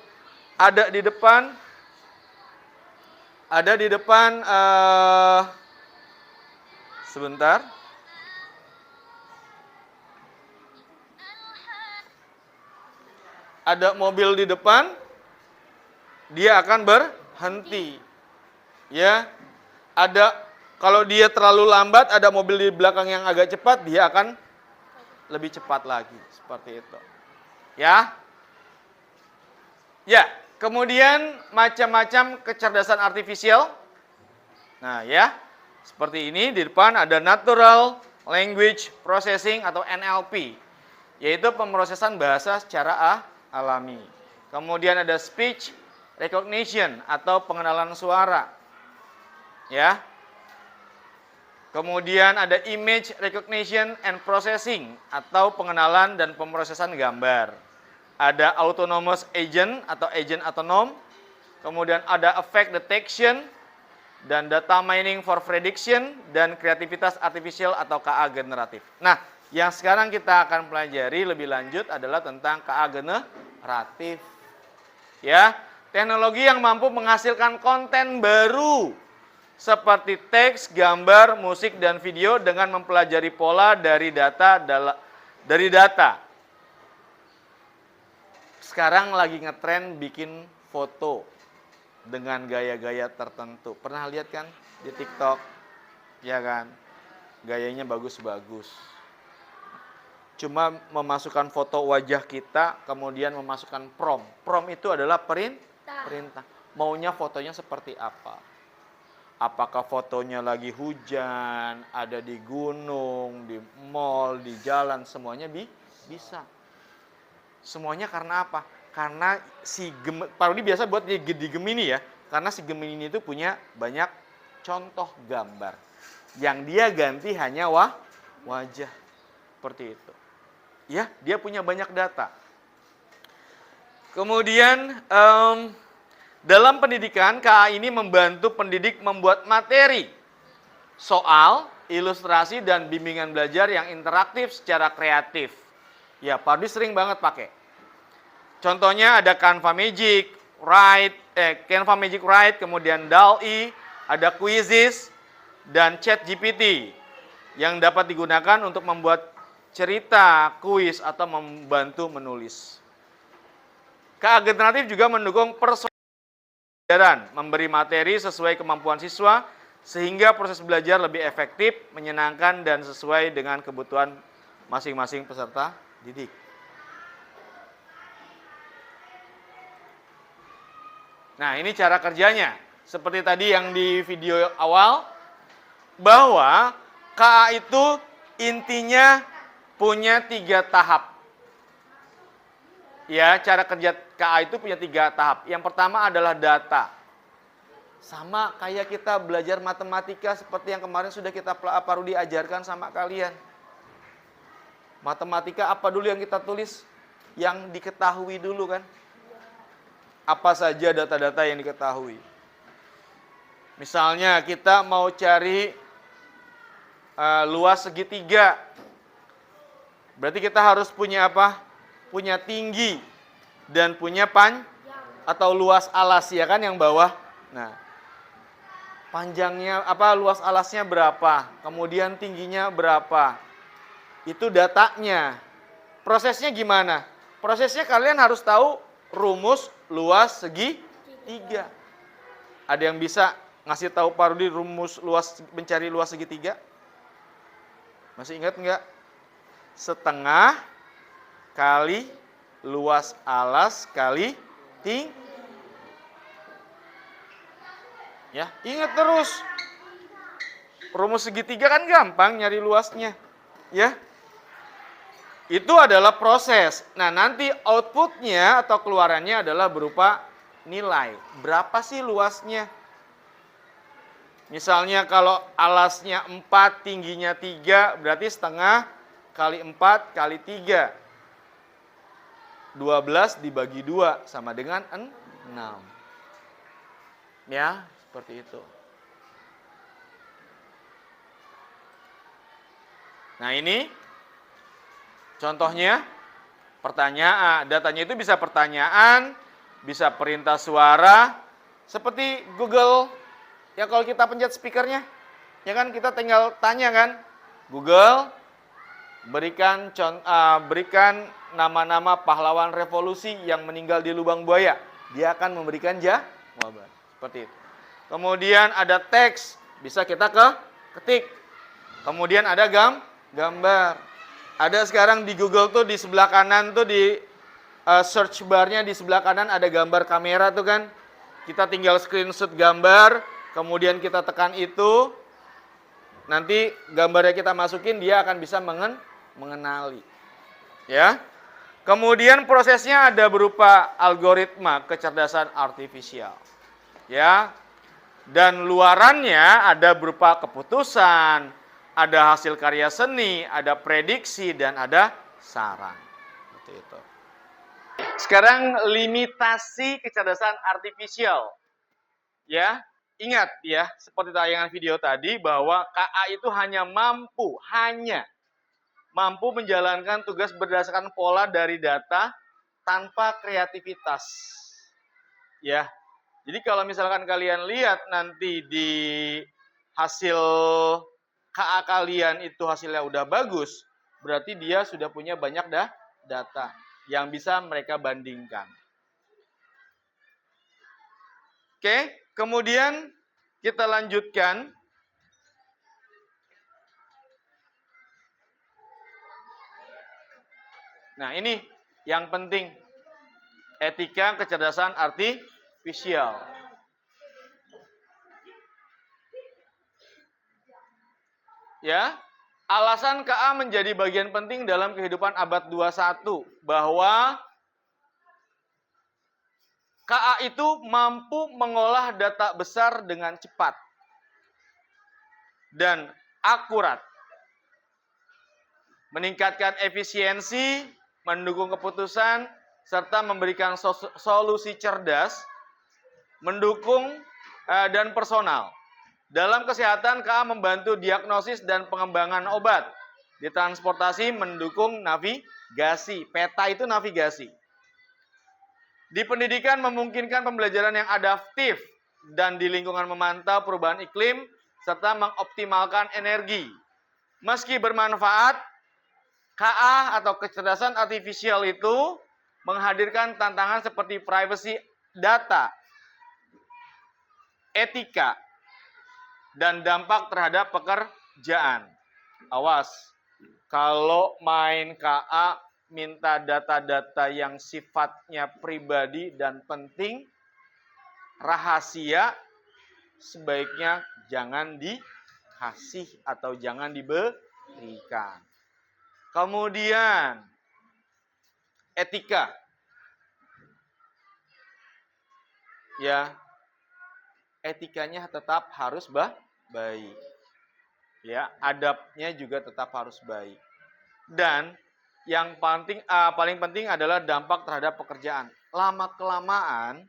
Ada di depan sebentar. Ada mobil di depan, dia akan berhenti. Ya. Kalau dia terlalu lambat, ada mobil di belakang yang agak cepat, dia akan lebih cepat lagi. Seperti itu. Ya. Ya, kemudian macam-macam kecerdasan artifisial. Nah, ya. Seperti ini, di depan ada Natural Language Processing atau NLP. Yaitu pemrosesan bahasa secara alami. Kemudian ada Speech Recognition atau pengenalan suara. Ya. Kemudian ada Image Recognition and Processing atau pengenalan dan pemrosesan gambar. Ada Autonomous Agent atau agent otonom. Kemudian ada Effect Detection dan Data Mining for Prediction dan Kreativitas Artificial atau KA generatif. Nah, yang sekarang kita akan pelajari lebih lanjut adalah tentang KA generatif. Ya, teknologi yang mampu menghasilkan konten baru seperti teks, gambar, musik, dan video dengan mempelajari pola dari data. Sekarang lagi ngetren bikin foto dengan gaya-gaya tertentu. Pernah lihat kan di TikTok? Ya kan? Gayanya bagus-bagus. Cuma memasukkan foto wajah kita, kemudian memasukkan prompt. Prompt itu adalah perintah. Maunya fotonya seperti apa? Apakah fotonya lagi hujan, ada di gunung, di mall, di jalan, semuanya bisa. Semuanya karena apa? Karena Parodi biasa buat di Gemini ya, karena si Gemini itu punya banyak contoh gambar. Yang dia ganti hanya wajah. Seperti itu. Ya, dia punya banyak data. Kemudian dalam pendidikan, KA ini membantu pendidik membuat materi, soal, ilustrasi, dan bimbingan belajar yang interaktif secara kreatif. Ya, Parodi sering banget pakai. Contohnya ada Canva Magic Write, kemudian DALL-E, ada Quizzes, dan ChatGPT yang dapat digunakan untuk membuat cerita, kuis, atau membantu menulis. KA generatif juga mendukung pembelajaran, memberi materi sesuai kemampuan siswa, sehingga proses belajar lebih efektif, menyenangkan, dan sesuai dengan kebutuhan masing-masing peserta didik. Nah, ini cara kerjanya. Seperti tadi yang di video awal, bahwa KA itu intinya punya 3 tahap. Ya, cara kerja KA itu punya 3 tahap. Yang pertama adalah data. Sama kayak kita belajar matematika seperti yang kemarin sudah kita Parodi ajarkan sama kalian. Matematika apa dulu yang kita tulis? Yang diketahui dulu kan? Apa saja data-data yang diketahui. Misalnya kita mau cari luas segitiga. Berarti kita harus punya apa? Punya tinggi dan punya atau luas alas ya kan yang bawah. Nah, panjangnya luas alasnya berapa? Kemudian tingginya berapa? Itu datanya. Prosesnya gimana? Prosesnya kalian harus tahu rumus luas segitiga. Ada yang bisa ngasih tahu Pak Rudi rumus luas mencari luas segitiga? Masih ingat nggak? Setengah kali luas alas kali tinggi. Ya, ingat terus. Rumus segitiga kan gampang nyari luasnya. Ya. Itu adalah proses. Nah, nanti outputnya atau keluarannya adalah berupa nilai. Berapa sih luasnya? Misalnya kalau alasnya 4, tingginya 3, berarti setengah kali 4 kali 3. 12 dibagi 2 sama dengan 6. Ya, seperti itu. Nah, ini contohnya pertanyaan. Datanya itu bisa pertanyaan, bisa perintah suara, seperti Google. Ya kalau kita pencet speakernya, ya kan kita tinggal tanya kan, Google berikan nama-nama pahlawan revolusi yang meninggal di lubang buaya. Dia akan memberikan jawaban. Seperti itu. Kemudian ada teks, bisa kita ketik. Kemudian ada gambar. Ada sekarang di Google tuh di sebelah kanan tuh di search barnya di sebelah kanan ada gambar kamera tuh kan. Kita tinggal screenshot gambar, kemudian kita tekan itu. Nanti gambarnya kita masukin, dia akan bisa mengenali. Ya. Kemudian prosesnya ada berupa algoritma kecerdasan artifisial. Ya. Dan luarannya ada berupa keputusan, ada hasil karya seni, ada prediksi, dan ada saran. Seperti itu. Sekarang limitasi kecerdasan artifisial. Ya, ingat ya, seperti tayangan video tadi bahwa KA itu hanya mampu menjalankan tugas berdasarkan pola dari data tanpa kreativitas. Ya. Jadi kalau misalkan kalian lihat nanti di hasil KA kalian itu hasilnya udah bagus, berarti dia sudah punya banyak data yang bisa mereka bandingkan. Oke, kemudian kita lanjutkan. Nah, ini yang penting. Etika kecerdasan artifisial. Ya, alasan KA menjadi bagian penting dalam kehidupan abad 21 bahwa KA itu mampu mengolah data besar dengan cepat dan akurat, meningkatkan efisiensi, mendukung keputusan, serta memberikan solusi cerdas, mendukung dan personal. Dalam kesehatan, KA membantu diagnosis dan pengembangan obat. Di transportasi, mendukung navigasi. Peta itu navigasi. Di pendidikan, memungkinkan pembelajaran yang adaptif dan di lingkungan memantau perubahan iklim, serta mengoptimalkan energi. Meski bermanfaat, KA atau kecerdasan artifisial itu menghadirkan tantangan seperti privacy data, etika, dan dampak terhadap pekerjaan. Awas, kalau main KA minta data-data yang sifatnya pribadi dan penting, rahasia, sebaiknya jangan dikasih atau jangan diberikan. Kemudian, etika. Ya, etikanya tetap harus baik. Ya, adabnya juga tetap harus baik. Dan yang paling penting adalah dampak terhadap pekerjaan. Lama-kelamaan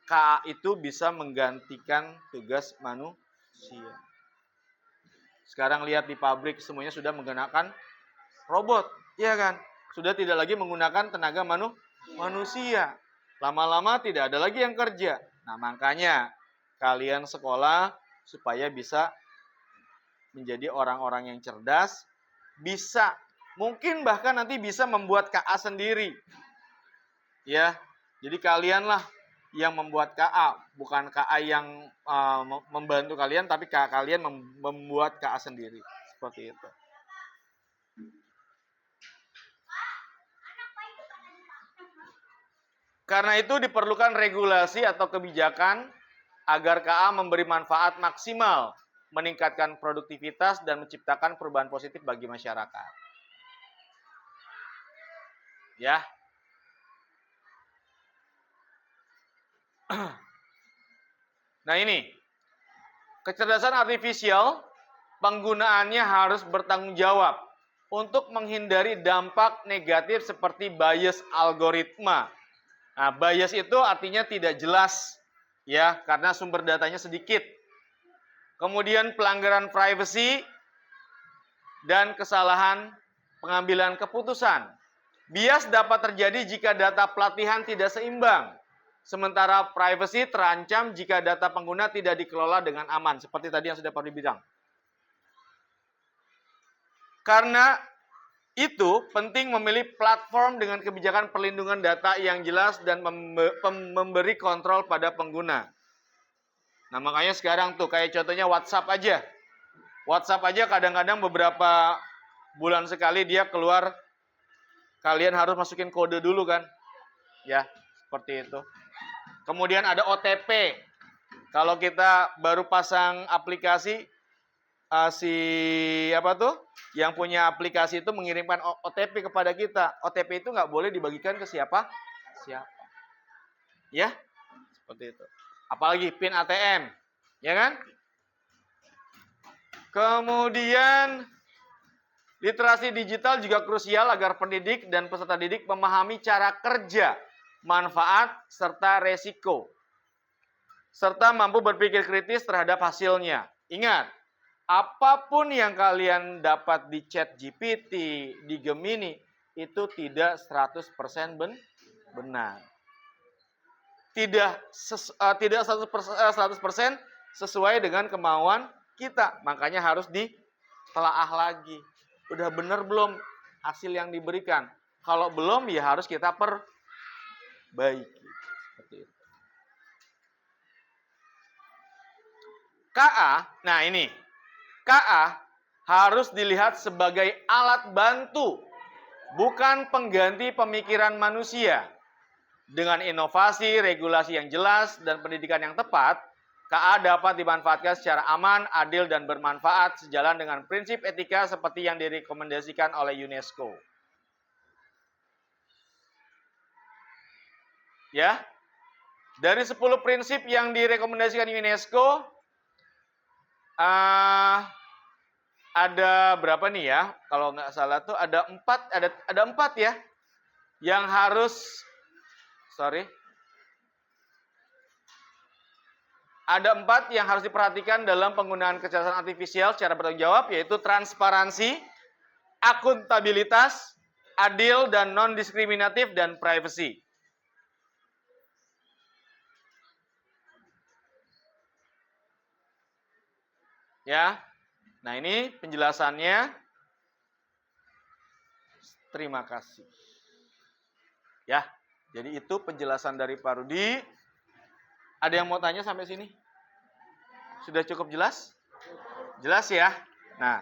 KA itu bisa menggantikan tugas manusia. Sekarang lihat di pabrik semuanya sudah menggunakan robot, ya kan? Sudah tidak lagi menggunakan tenaga manusia. Lama-lama tidak ada lagi yang kerja. Nah, makanya kalian sekolah supaya bisa menjadi orang-orang yang cerdas, bisa, mungkin bahkan nanti bisa membuat KA sendiri. Ya, jadi kalianlah yang membuat KA, bukan KA yang membantu kalian, tapi KA kalian membuat KA sendiri. Seperti itu. Karena itu diperlukan regulasi atau kebijakan agar KA memberi manfaat maksimal, meningkatkan produktivitas dan menciptakan perubahan positif bagi masyarakat. Ya. Nah ini, kecerdasan artifisial penggunaannya harus bertanggung jawab untuk menghindari dampak negatif seperti bias algoritma. Nah, bias itu artinya tidak jelas, ya, karena sumber datanya sedikit. Kemudian pelanggaran privasi dan kesalahan pengambilan keputusan. Bias dapat terjadi jika data pelatihan tidak seimbang. Sementara privasi terancam jika data pengguna tidak dikelola dengan aman. Seperti tadi yang sudah Pak bilang. Karena itu penting memilih platform dengan kebijakan perlindungan data yang jelas dan memberi kontrol pada pengguna. Nah makanya sekarang tuh kayak contohnya WhatsApp aja. WhatsApp aja kadang-kadang beberapa bulan sekali dia keluar, kalian harus masukin kode dulu kan. Ya, seperti itu. Kemudian ada OTP. Kalau kita baru pasang aplikasi, yang punya aplikasi itu mengirimkan OTP kepada kita. OTP itu nggak boleh dibagikan ke siapa? Ya, seperti itu. Apalagi PIN ATM, ya kan? Kemudian literasi digital juga krusial agar pendidik dan peserta didik memahami cara kerja, manfaat, serta resiko. Serta mampu berpikir kritis terhadap hasilnya. Ingat, apapun yang kalian dapat di ChatGPT, di Gemini, itu tidak 100% benar. Tidak 100% sesuai dengan kemauan kita. Makanya harus ditelaah lagi. Udah benar belum hasil yang diberikan? Kalau belum, ya harus kita perbaiki. Seperti itu. KA, nah ini, KA harus dilihat sebagai alat bantu, bukan pengganti pemikiran manusia. Dengan inovasi, regulasi yang jelas, dan pendidikan yang tepat, KA dapat dimanfaatkan secara aman, adil, dan bermanfaat sejalan dengan prinsip etika seperti yang direkomendasikan oleh UNESCO. Ya, dari 10 prinsip yang direkomendasikan UNESCO, ada berapa nih ya? Kalau nggak salah tuh ada 4 ya yang harus ada 4 yang harus diperhatikan dalam penggunaan kecerdasan artifisial secara bertanggung jawab, yaitu transparansi, akuntabilitas, adil dan non-diskriminatif, dan privacy. Ya, nah ini penjelasannya. Terima kasih. Ya, jadi itu penjelasan dari Pak Rudi. Ada yang mau tanya sampai sini? Sudah cukup jelas? Jelas ya? Nah,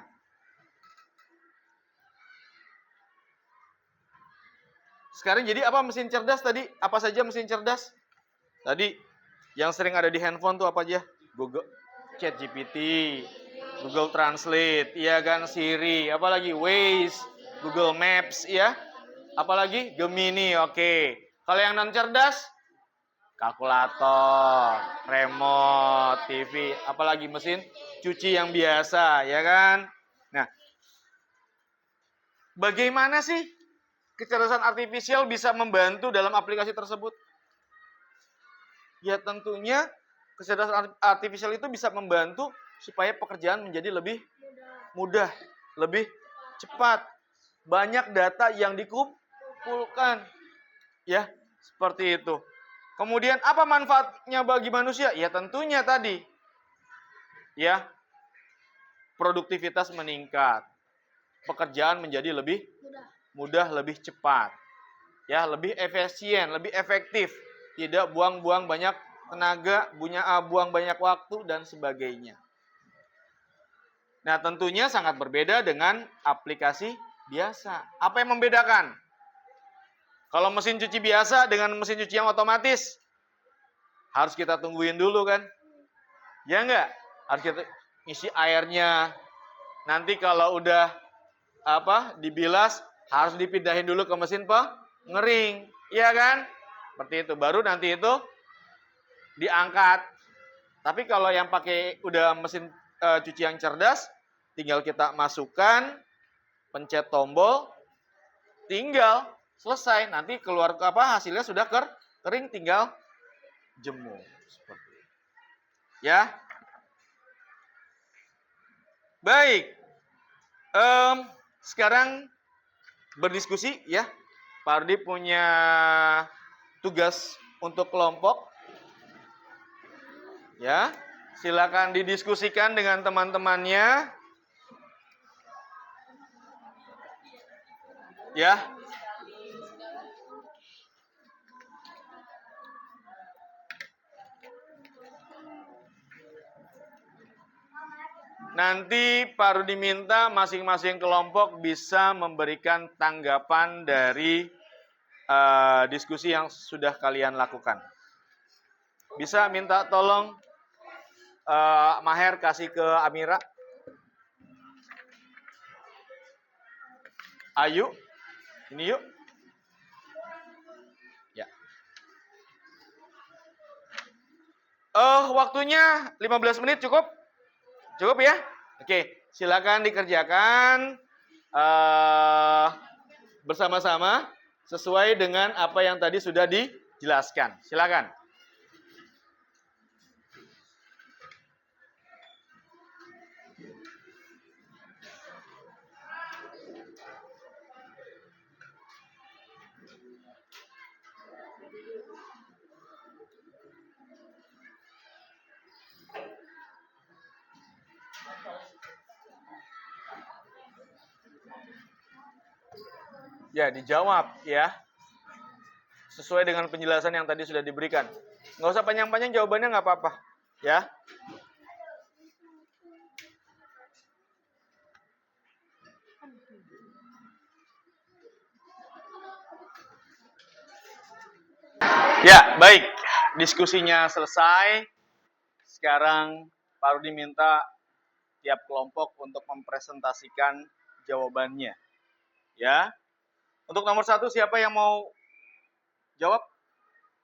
sekarang jadi apa mesin cerdas tadi? Apa saja mesin cerdas? Tadi yang sering ada di handphone tuh apa aja? Google, ChatGPT, Google Translate, iya kan, Siri, apalagi Waze, Google Maps, ya. Apalagi Gemini, oke. Kalau yang non cerdas, kalkulator, remote, TV, apalagi mesin cuci yang biasa, ya kan? Nah, bagaimana sih kecerdasan artifisial bisa membantu dalam aplikasi tersebut? Ya tentunya kecerdasan artifisial itu bisa membantu supaya pekerjaan menjadi lebih mudah, lebih cepat. Banyak data yang dikumpulkan. Ya, seperti itu. Kemudian apa manfaatnya bagi manusia? Ya tentunya tadi. Ya, produktivitas meningkat. pekerjaan menjadi lebih mudah, lebih cepat. Ya, lebih efisien, lebih efektif. Tidak buang-buang banyak tenaga, buang banyak waktu dan sebagainya. Nah, tentunya sangat berbeda dengan aplikasi biasa. Apa yang membedakan? Kalau mesin cuci biasa dengan mesin cuci yang otomatis, harus kita tungguin dulu kan? Ya enggak? Harus kita isi airnya. Nanti kalau udah dibilas, harus dipindahin dulu ke mesin pengering. Iya kan? Seperti itu. Baru nanti itu diangkat. Tapi kalau yang pakai udah mesin cuci yang cerdas, tinggal kita masukkan, pencet tombol, tinggal selesai. Nanti keluar hasilnya sudah kering, tinggal jemur seperti itu. Ya. Baik. Sekarang berdiskusi ya. Pak Ardi punya tugas untuk kelompok. Ya. Silakan didiskusikan dengan teman-temannya. Ya. Nanti Pak Rudi minta masing-masing kelompok bisa memberikan tanggapan dari diskusi yang sudah kalian lakukan. Bisa minta tolong Maher kasih ke Amira. Ayu, ini yuk. Ya. Waktunya 15 menit cukup? Cukup ya? Oke, silakan dikerjakan bersama-sama sesuai dengan apa yang tadi sudah dijelaskan. Silakan. Ya, dijawab ya. Sesuai dengan penjelasan yang tadi sudah diberikan. Nggak usah panjang-panjang jawabannya, nggak apa-apa. Ya. Ya, baik. Diskusinya selesai. Sekarang Pak Rudi minta tiap kelompok untuk mempresentasikan jawabannya. Ya. Untuk nomor 1 siapa yang mau jawab?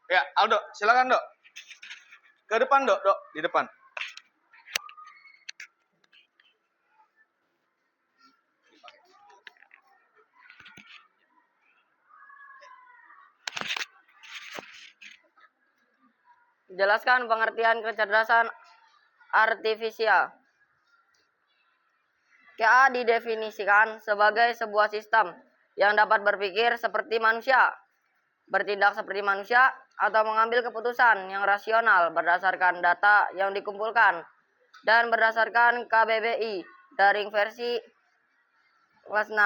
Ya, Aldo, silakan, Dok. Ke depan, Dok, di depan. Jelaskan pengertian kecerdasan artifisial. KA didefinisikan sebagai sebuah sistem yang dapat berpikir seperti manusia, bertindak seperti manusia, atau mengambil keputusan yang rasional berdasarkan data yang dikumpulkan dan berdasarkan KBBI daring versi kelas 6.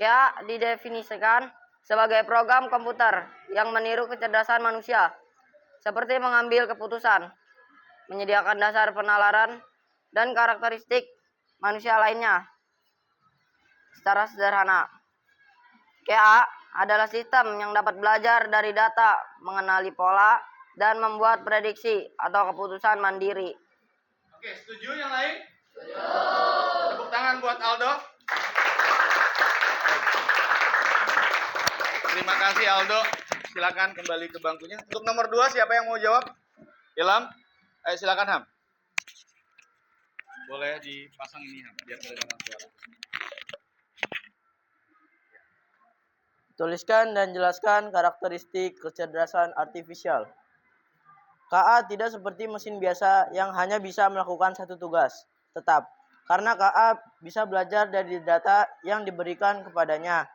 KA didefinisikan sebagai program komputer yang meniru kecerdasan manusia, seperti mengambil keputusan, menyediakan dasar penalaran, dan karakteristik manusia lainnya. Secara sederhana, KA adalah sistem yang dapat belajar dari data, mengenali pola, dan membuat prediksi atau keputusan mandiri. Oke, setuju yang lain? Setuju. Tepuk tangan buat Aldo. Terima kasih Aldo. Silakan kembali ke bangkunya. Untuk nomor 2 siapa yang mau jawab? Ilham? Silakan Ham. Boleh dipasang ini Ham, biar kedengaran suara. Tuliskan dan jelaskan karakteristik kecerdasan artifisial. KA tidak seperti mesin biasa yang hanya bisa melakukan satu tugas tetap, karena KA bisa belajar dari data yang diberikan kepadanya.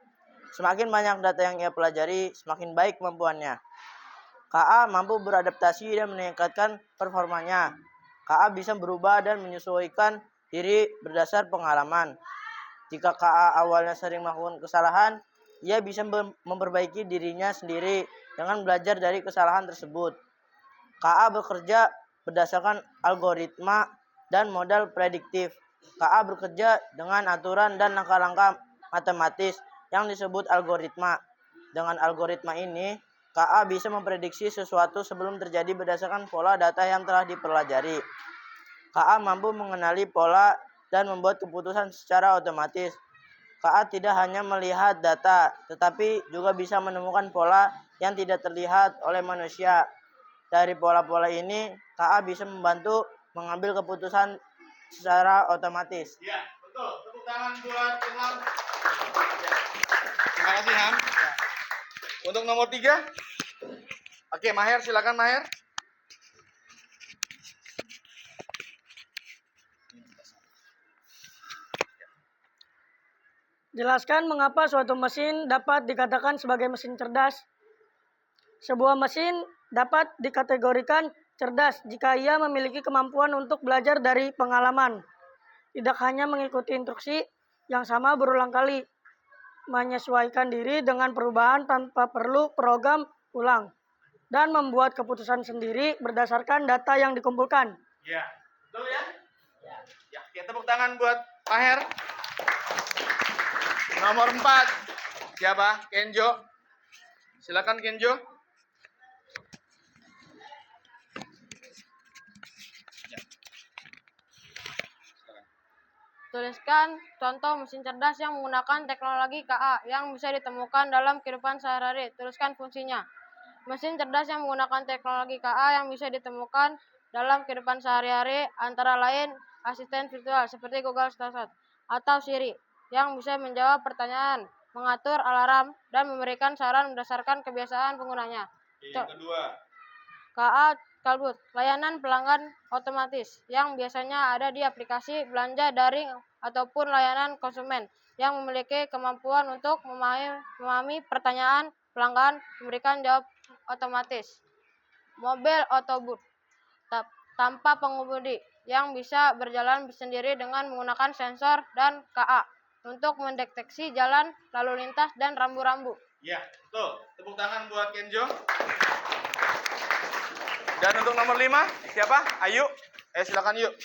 Semakin banyak data yang ia pelajari, semakin baik kemampuannya. KA mampu beradaptasi dan meningkatkan performanya. KA bisa berubah dan menyesuaikan diri berdasar pengalaman. Jika KA awalnya sering melakukan kesalahan, ia bisa memperbaiki dirinya sendiri dengan belajar dari kesalahan tersebut. KA bekerja berdasarkan algoritma dan modal prediktif. KA bekerja dengan aturan dan langkah-langkah matematis yang disebut algoritma. Dengan algoritma ini, KA bisa memprediksi sesuatu sebelum terjadi berdasarkan pola data yang telah dipelajari. KA mampu mengenali pola dan membuat keputusan secara otomatis. KA tidak hanya melihat data, tetapi juga bisa menemukan pola yang tidak terlihat oleh manusia. Dari pola-pola ini, KA bisa membantu mengambil keputusan secara otomatis. Ya, betul. Tepuk tangan buat Ilham. Ya. Terima kasih, Ham. Ya. Untuk nomor 3. Oke, Maher, silakan Maher. Jelaskan mengapa suatu mesin dapat dikatakan sebagai mesin cerdas. Sebuah mesin dapat dikategorikan cerdas jika ia memiliki kemampuan untuk belajar dari pengalaman, tidak hanya mengikuti instruksi yang sama berulang kali, menyesuaikan diri dengan perubahan tanpa perlu program ulang, dan membuat keputusan sendiri berdasarkan data yang dikumpulkan. Ya, betul ya? Ya, tepuk tangan buat Maher. Nomor 4. Siapa? Kenjo. Silakan Kenjo. Tuliskan contoh mesin cerdas yang menggunakan teknologi KA yang bisa ditemukan dalam kehidupan sehari-hari. Tuliskan fungsinya. Mesin cerdas yang menggunakan teknologi KA yang bisa ditemukan dalam kehidupan sehari-hari antara lain asisten virtual seperti Google Assistant atau Siri yang bisa menjawab pertanyaan, mengatur alarm, dan memberikan saran berdasarkan kebiasaan penggunanya. Yang kedua. KA Callbot, layanan pelanggan otomatis yang biasanya ada di aplikasi belanja daring ataupun layanan konsumen yang memiliki kemampuan untuk memahami pertanyaan pelanggan, memberikan jawab otomatis. Mobil Autobot, tanpa pengemudi yang bisa berjalan sendiri dengan menggunakan sensor dan KA untuk mendeteksi jalan, lalu lintas, dan rambu-rambu. Ya, betul. Tepuk tangan buat Kenjo. Dan untuk nomor 5, siapa? Ayu. Silakan yuk.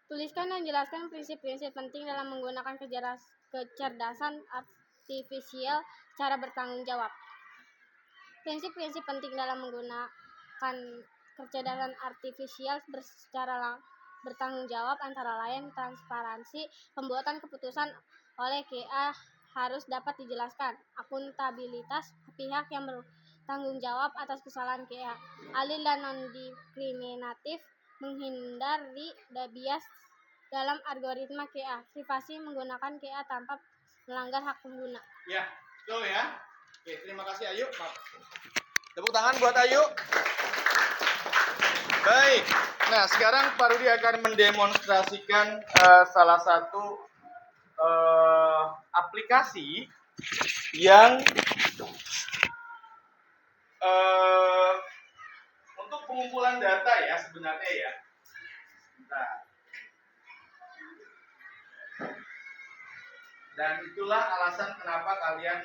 Tuliskan dan jelaskan prinsip-prinsip penting dalam menggunakan kecerdasan artifisial secara bertanggung jawab. Prinsip-prinsip penting dalam menggunakan kecerdasan artifisial secara bertanggung jawab antara lain transparansi, pembuatan keputusan oleh KA harus dapat dijelaskan, akuntabilitas pihak yang bertanggung jawab atas kesalahan KA, adil dan non-diskriminatif, menghindari bias dalam algoritma KA, privasi menggunakan KA tanpa melanggar hak pengguna. Ya, betul ya. Oke, terima kasih Ayu. Tepuk tangan buat Ayu. Baik, nah sekarang Pak Rudi akan mendemonstrasikan salah satu aplikasi yang untuk pengumpulan data ya sebenarnya ya. Nah, dan itulah alasan kenapa kalian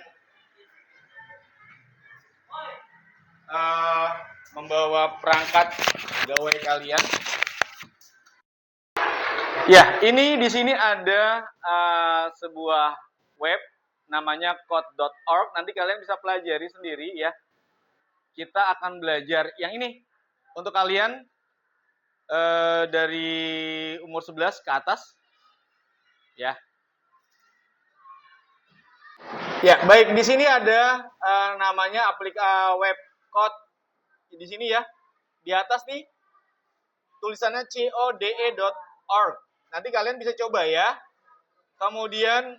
membawa perangkat gawai kalian. Ya, ini di sini ada sebuah web namanya code.org. Nanti kalian bisa pelajari sendiri ya. Kita akan belajar yang ini untuk kalian dari umur 11 ke atas. Ya. Ya, baik di sini ada namanya aplikasi web code di sini ya. Di atas nih tulisannya code.org. Nanti kalian bisa coba ya. Kemudian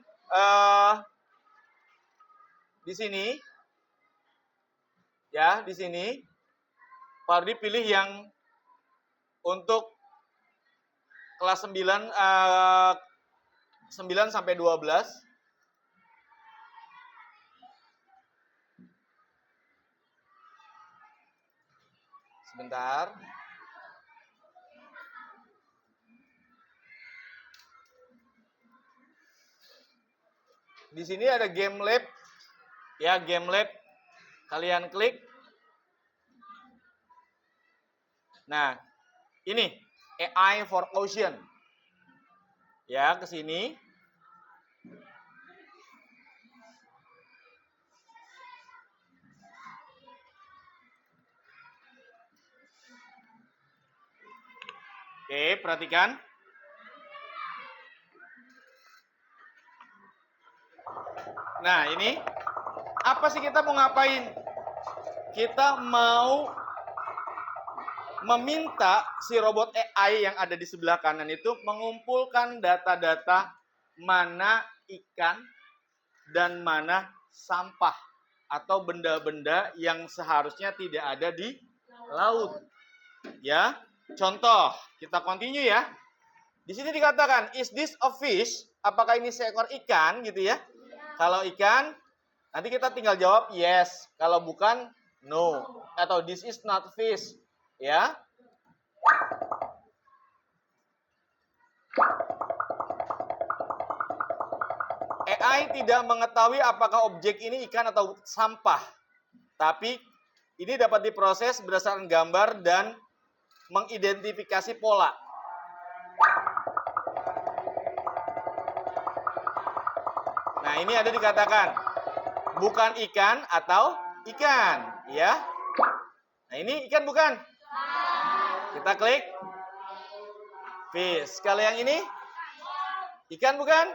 di sini ya, di sini Pak Rudi pilih yang untuk kelas 9 sampai 12. Sebentar. Di sini ada game lab. Ya, game lab. Kalian klik. Nah, ini AI for Ocean. Ya, ke sini. Oke, perhatikan. Nah, ini apa sih kita mau ngapain? Kita mau meminta si robot AI yang ada di sebelah kanan itu mengumpulkan data-data mana ikan dan mana sampah atau benda-benda yang seharusnya tidak ada di laut. Ya, contoh, kita continue ya. Di sini dikatakan, is this a fish? Apakah ini seekor ikan gitu ya? Kalau ikan, nanti kita tinggal jawab yes. Kalau bukan, no. Atau this is not fish. Ya. AI tidak mengetahui apakah objek ini ikan atau sampah. Tapi ini dapat diproses berdasarkan gambar dan mengidentifikasi pola. Nah, ini ada dikatakan bukan ikan atau ikan, ya. Nah, ini ikan bukan? Kita klik fish. Kalau yang ini ikan bukan?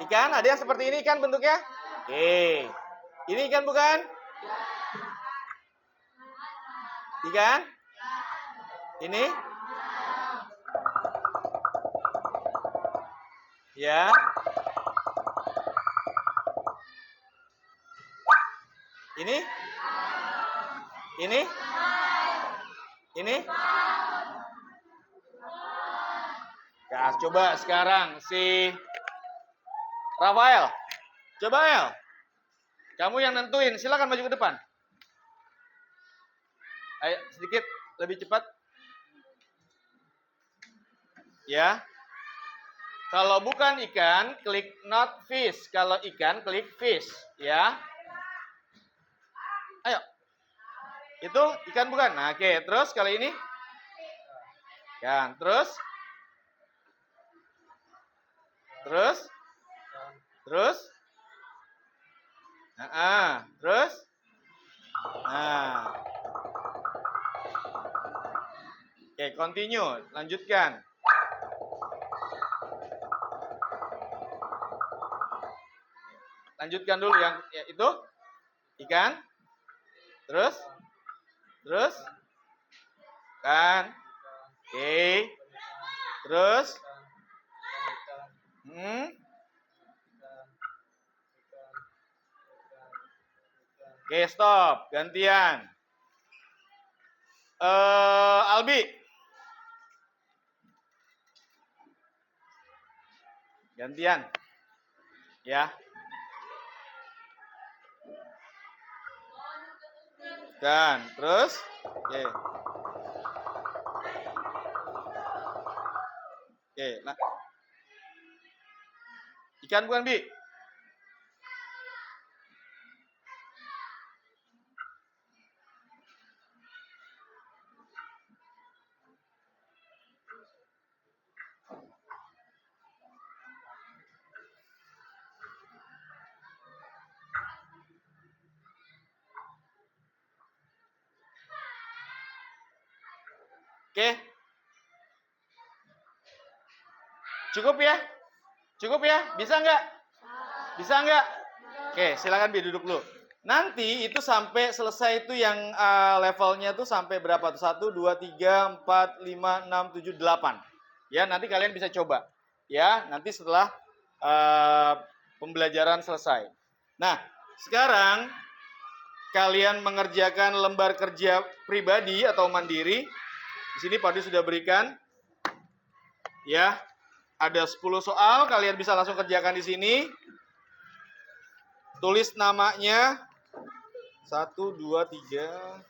Ikan, ada yang seperti ini ikan bentuknya? Oke. Ini ikan bukan? Ikan? Ini? Ya. Ini? Ini? Ini? Ya, coba sekarang si Rafael. Coba El. Kamu yang nentuin, silakan maju ke depan. Ayo, sedikit lebih cepat. Ya. Kalau bukan ikan, klik not fish. Kalau ikan, klik fish. Ya. Ayo. Itu ikan bukan? Nah, oke. Terus kalau ini? Ikan. Terus? Terus? Terus? Terus? Nah. Oke, continue. Lanjutkan. Lanjutkan dulu yang ya, itu. Ikan. Terus? Terus? Kan? Oke. Terus? Oke, stop. Gantian. Albi. Gantian. Ya. Dan terus? Oke. Oke, nah. Ikan bukan, Bi? Oke. Cukup ya? Cukup ya? Bisa nggak? Bisa nggak? Oke, silakan Bi duduk dulu. Nanti itu sampai selesai itu yang levelnya tuh sampai berapa tuh? 1, 2, 3, 4, 5, 6, 7, 8. Ya, nanti kalian bisa coba. Ya, nanti setelah pembelajaran selesai. Nah, sekarang kalian mengerjakan lembar kerja pribadi atau mandiri. Di sini Pak Adi sudah berikan. Ya, ada 10 soal, kalian bisa langsung kerjakan di sini. Tulis namanya 1, 2, 3.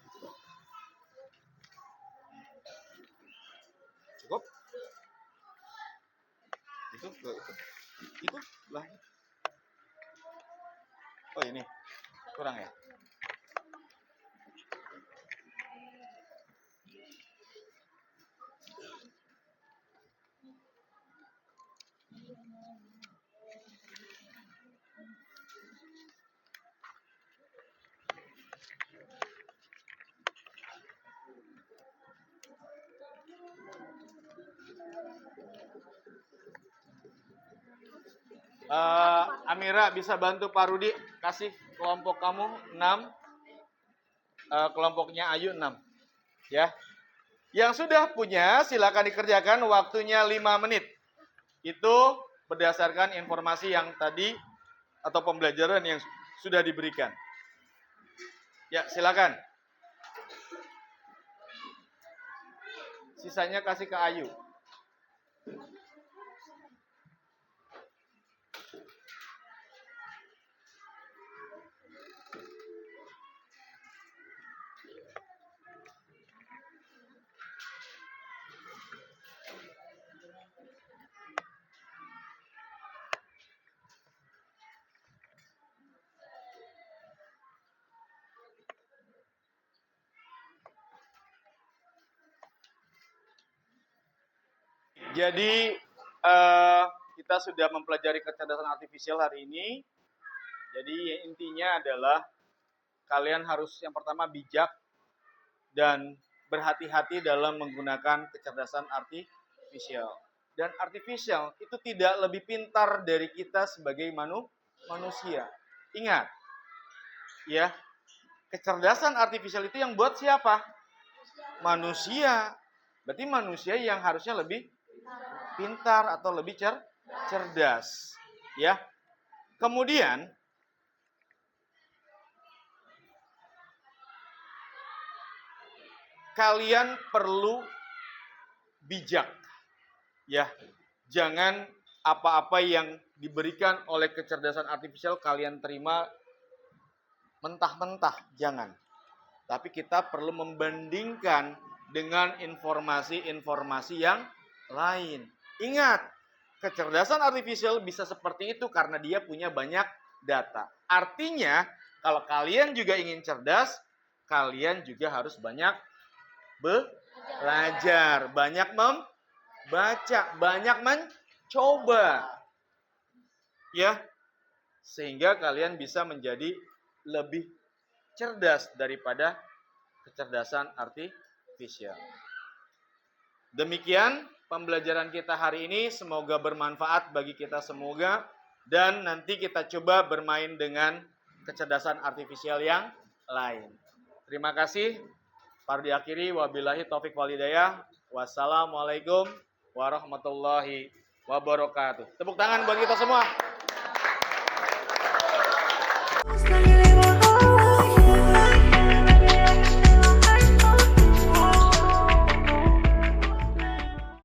Itu lah. Oh ini kurang ya. Amira bisa bantu Pak Rudi kasih kelompok kamu 6, kelompoknya Ayu 6, ya. Yang sudah punya silakan dikerjakan, waktunya 5 menit. Itu berdasarkan informasi yang tadi atau pembelajaran yang sudah diberikan. Ya, silakan. Sisanya kasih ke Ayu. Jadi kita sudah mempelajari kecerdasan artifisial hari ini. Jadi intinya adalah kalian harus yang pertama bijak dan berhati-hati dalam menggunakan kecerdasan artifisial. Dan artifisial itu tidak lebih pintar dari kita sebagai manusia. Ingat, ya, kecerdasan artifisial itu yang buat siapa? Manusia. Berarti manusia yang harusnya lebih pintar atau lebih cerdas, ya. Kemudian kalian perlu bijak, ya. Jangan apa-apa yang diberikan oleh kecerdasan artifisial kalian terima mentah-mentah, jangan. Tapi kita perlu membandingkan dengan informasi-informasi yang lain. Ingat, kecerdasan artifisial bisa seperti itu karena dia punya banyak data. Artinya, kalau kalian juga ingin cerdas, kalian juga harus banyak belajar, banyak membaca, banyak mencoba. Ya, sehingga kalian bisa menjadi lebih cerdas daripada kecerdasan artifisial. Demikian pembelajaran kita hari ini, semoga bermanfaat bagi kita semua dan nanti kita coba bermain dengan kecerdasan artifisial yang lain. Terima kasih. Para diakhiri, wabillahi taufik walhidayah. Wassalamualaikum warahmatullahi wabarakatuh. Tepuk tangan buat kita semua.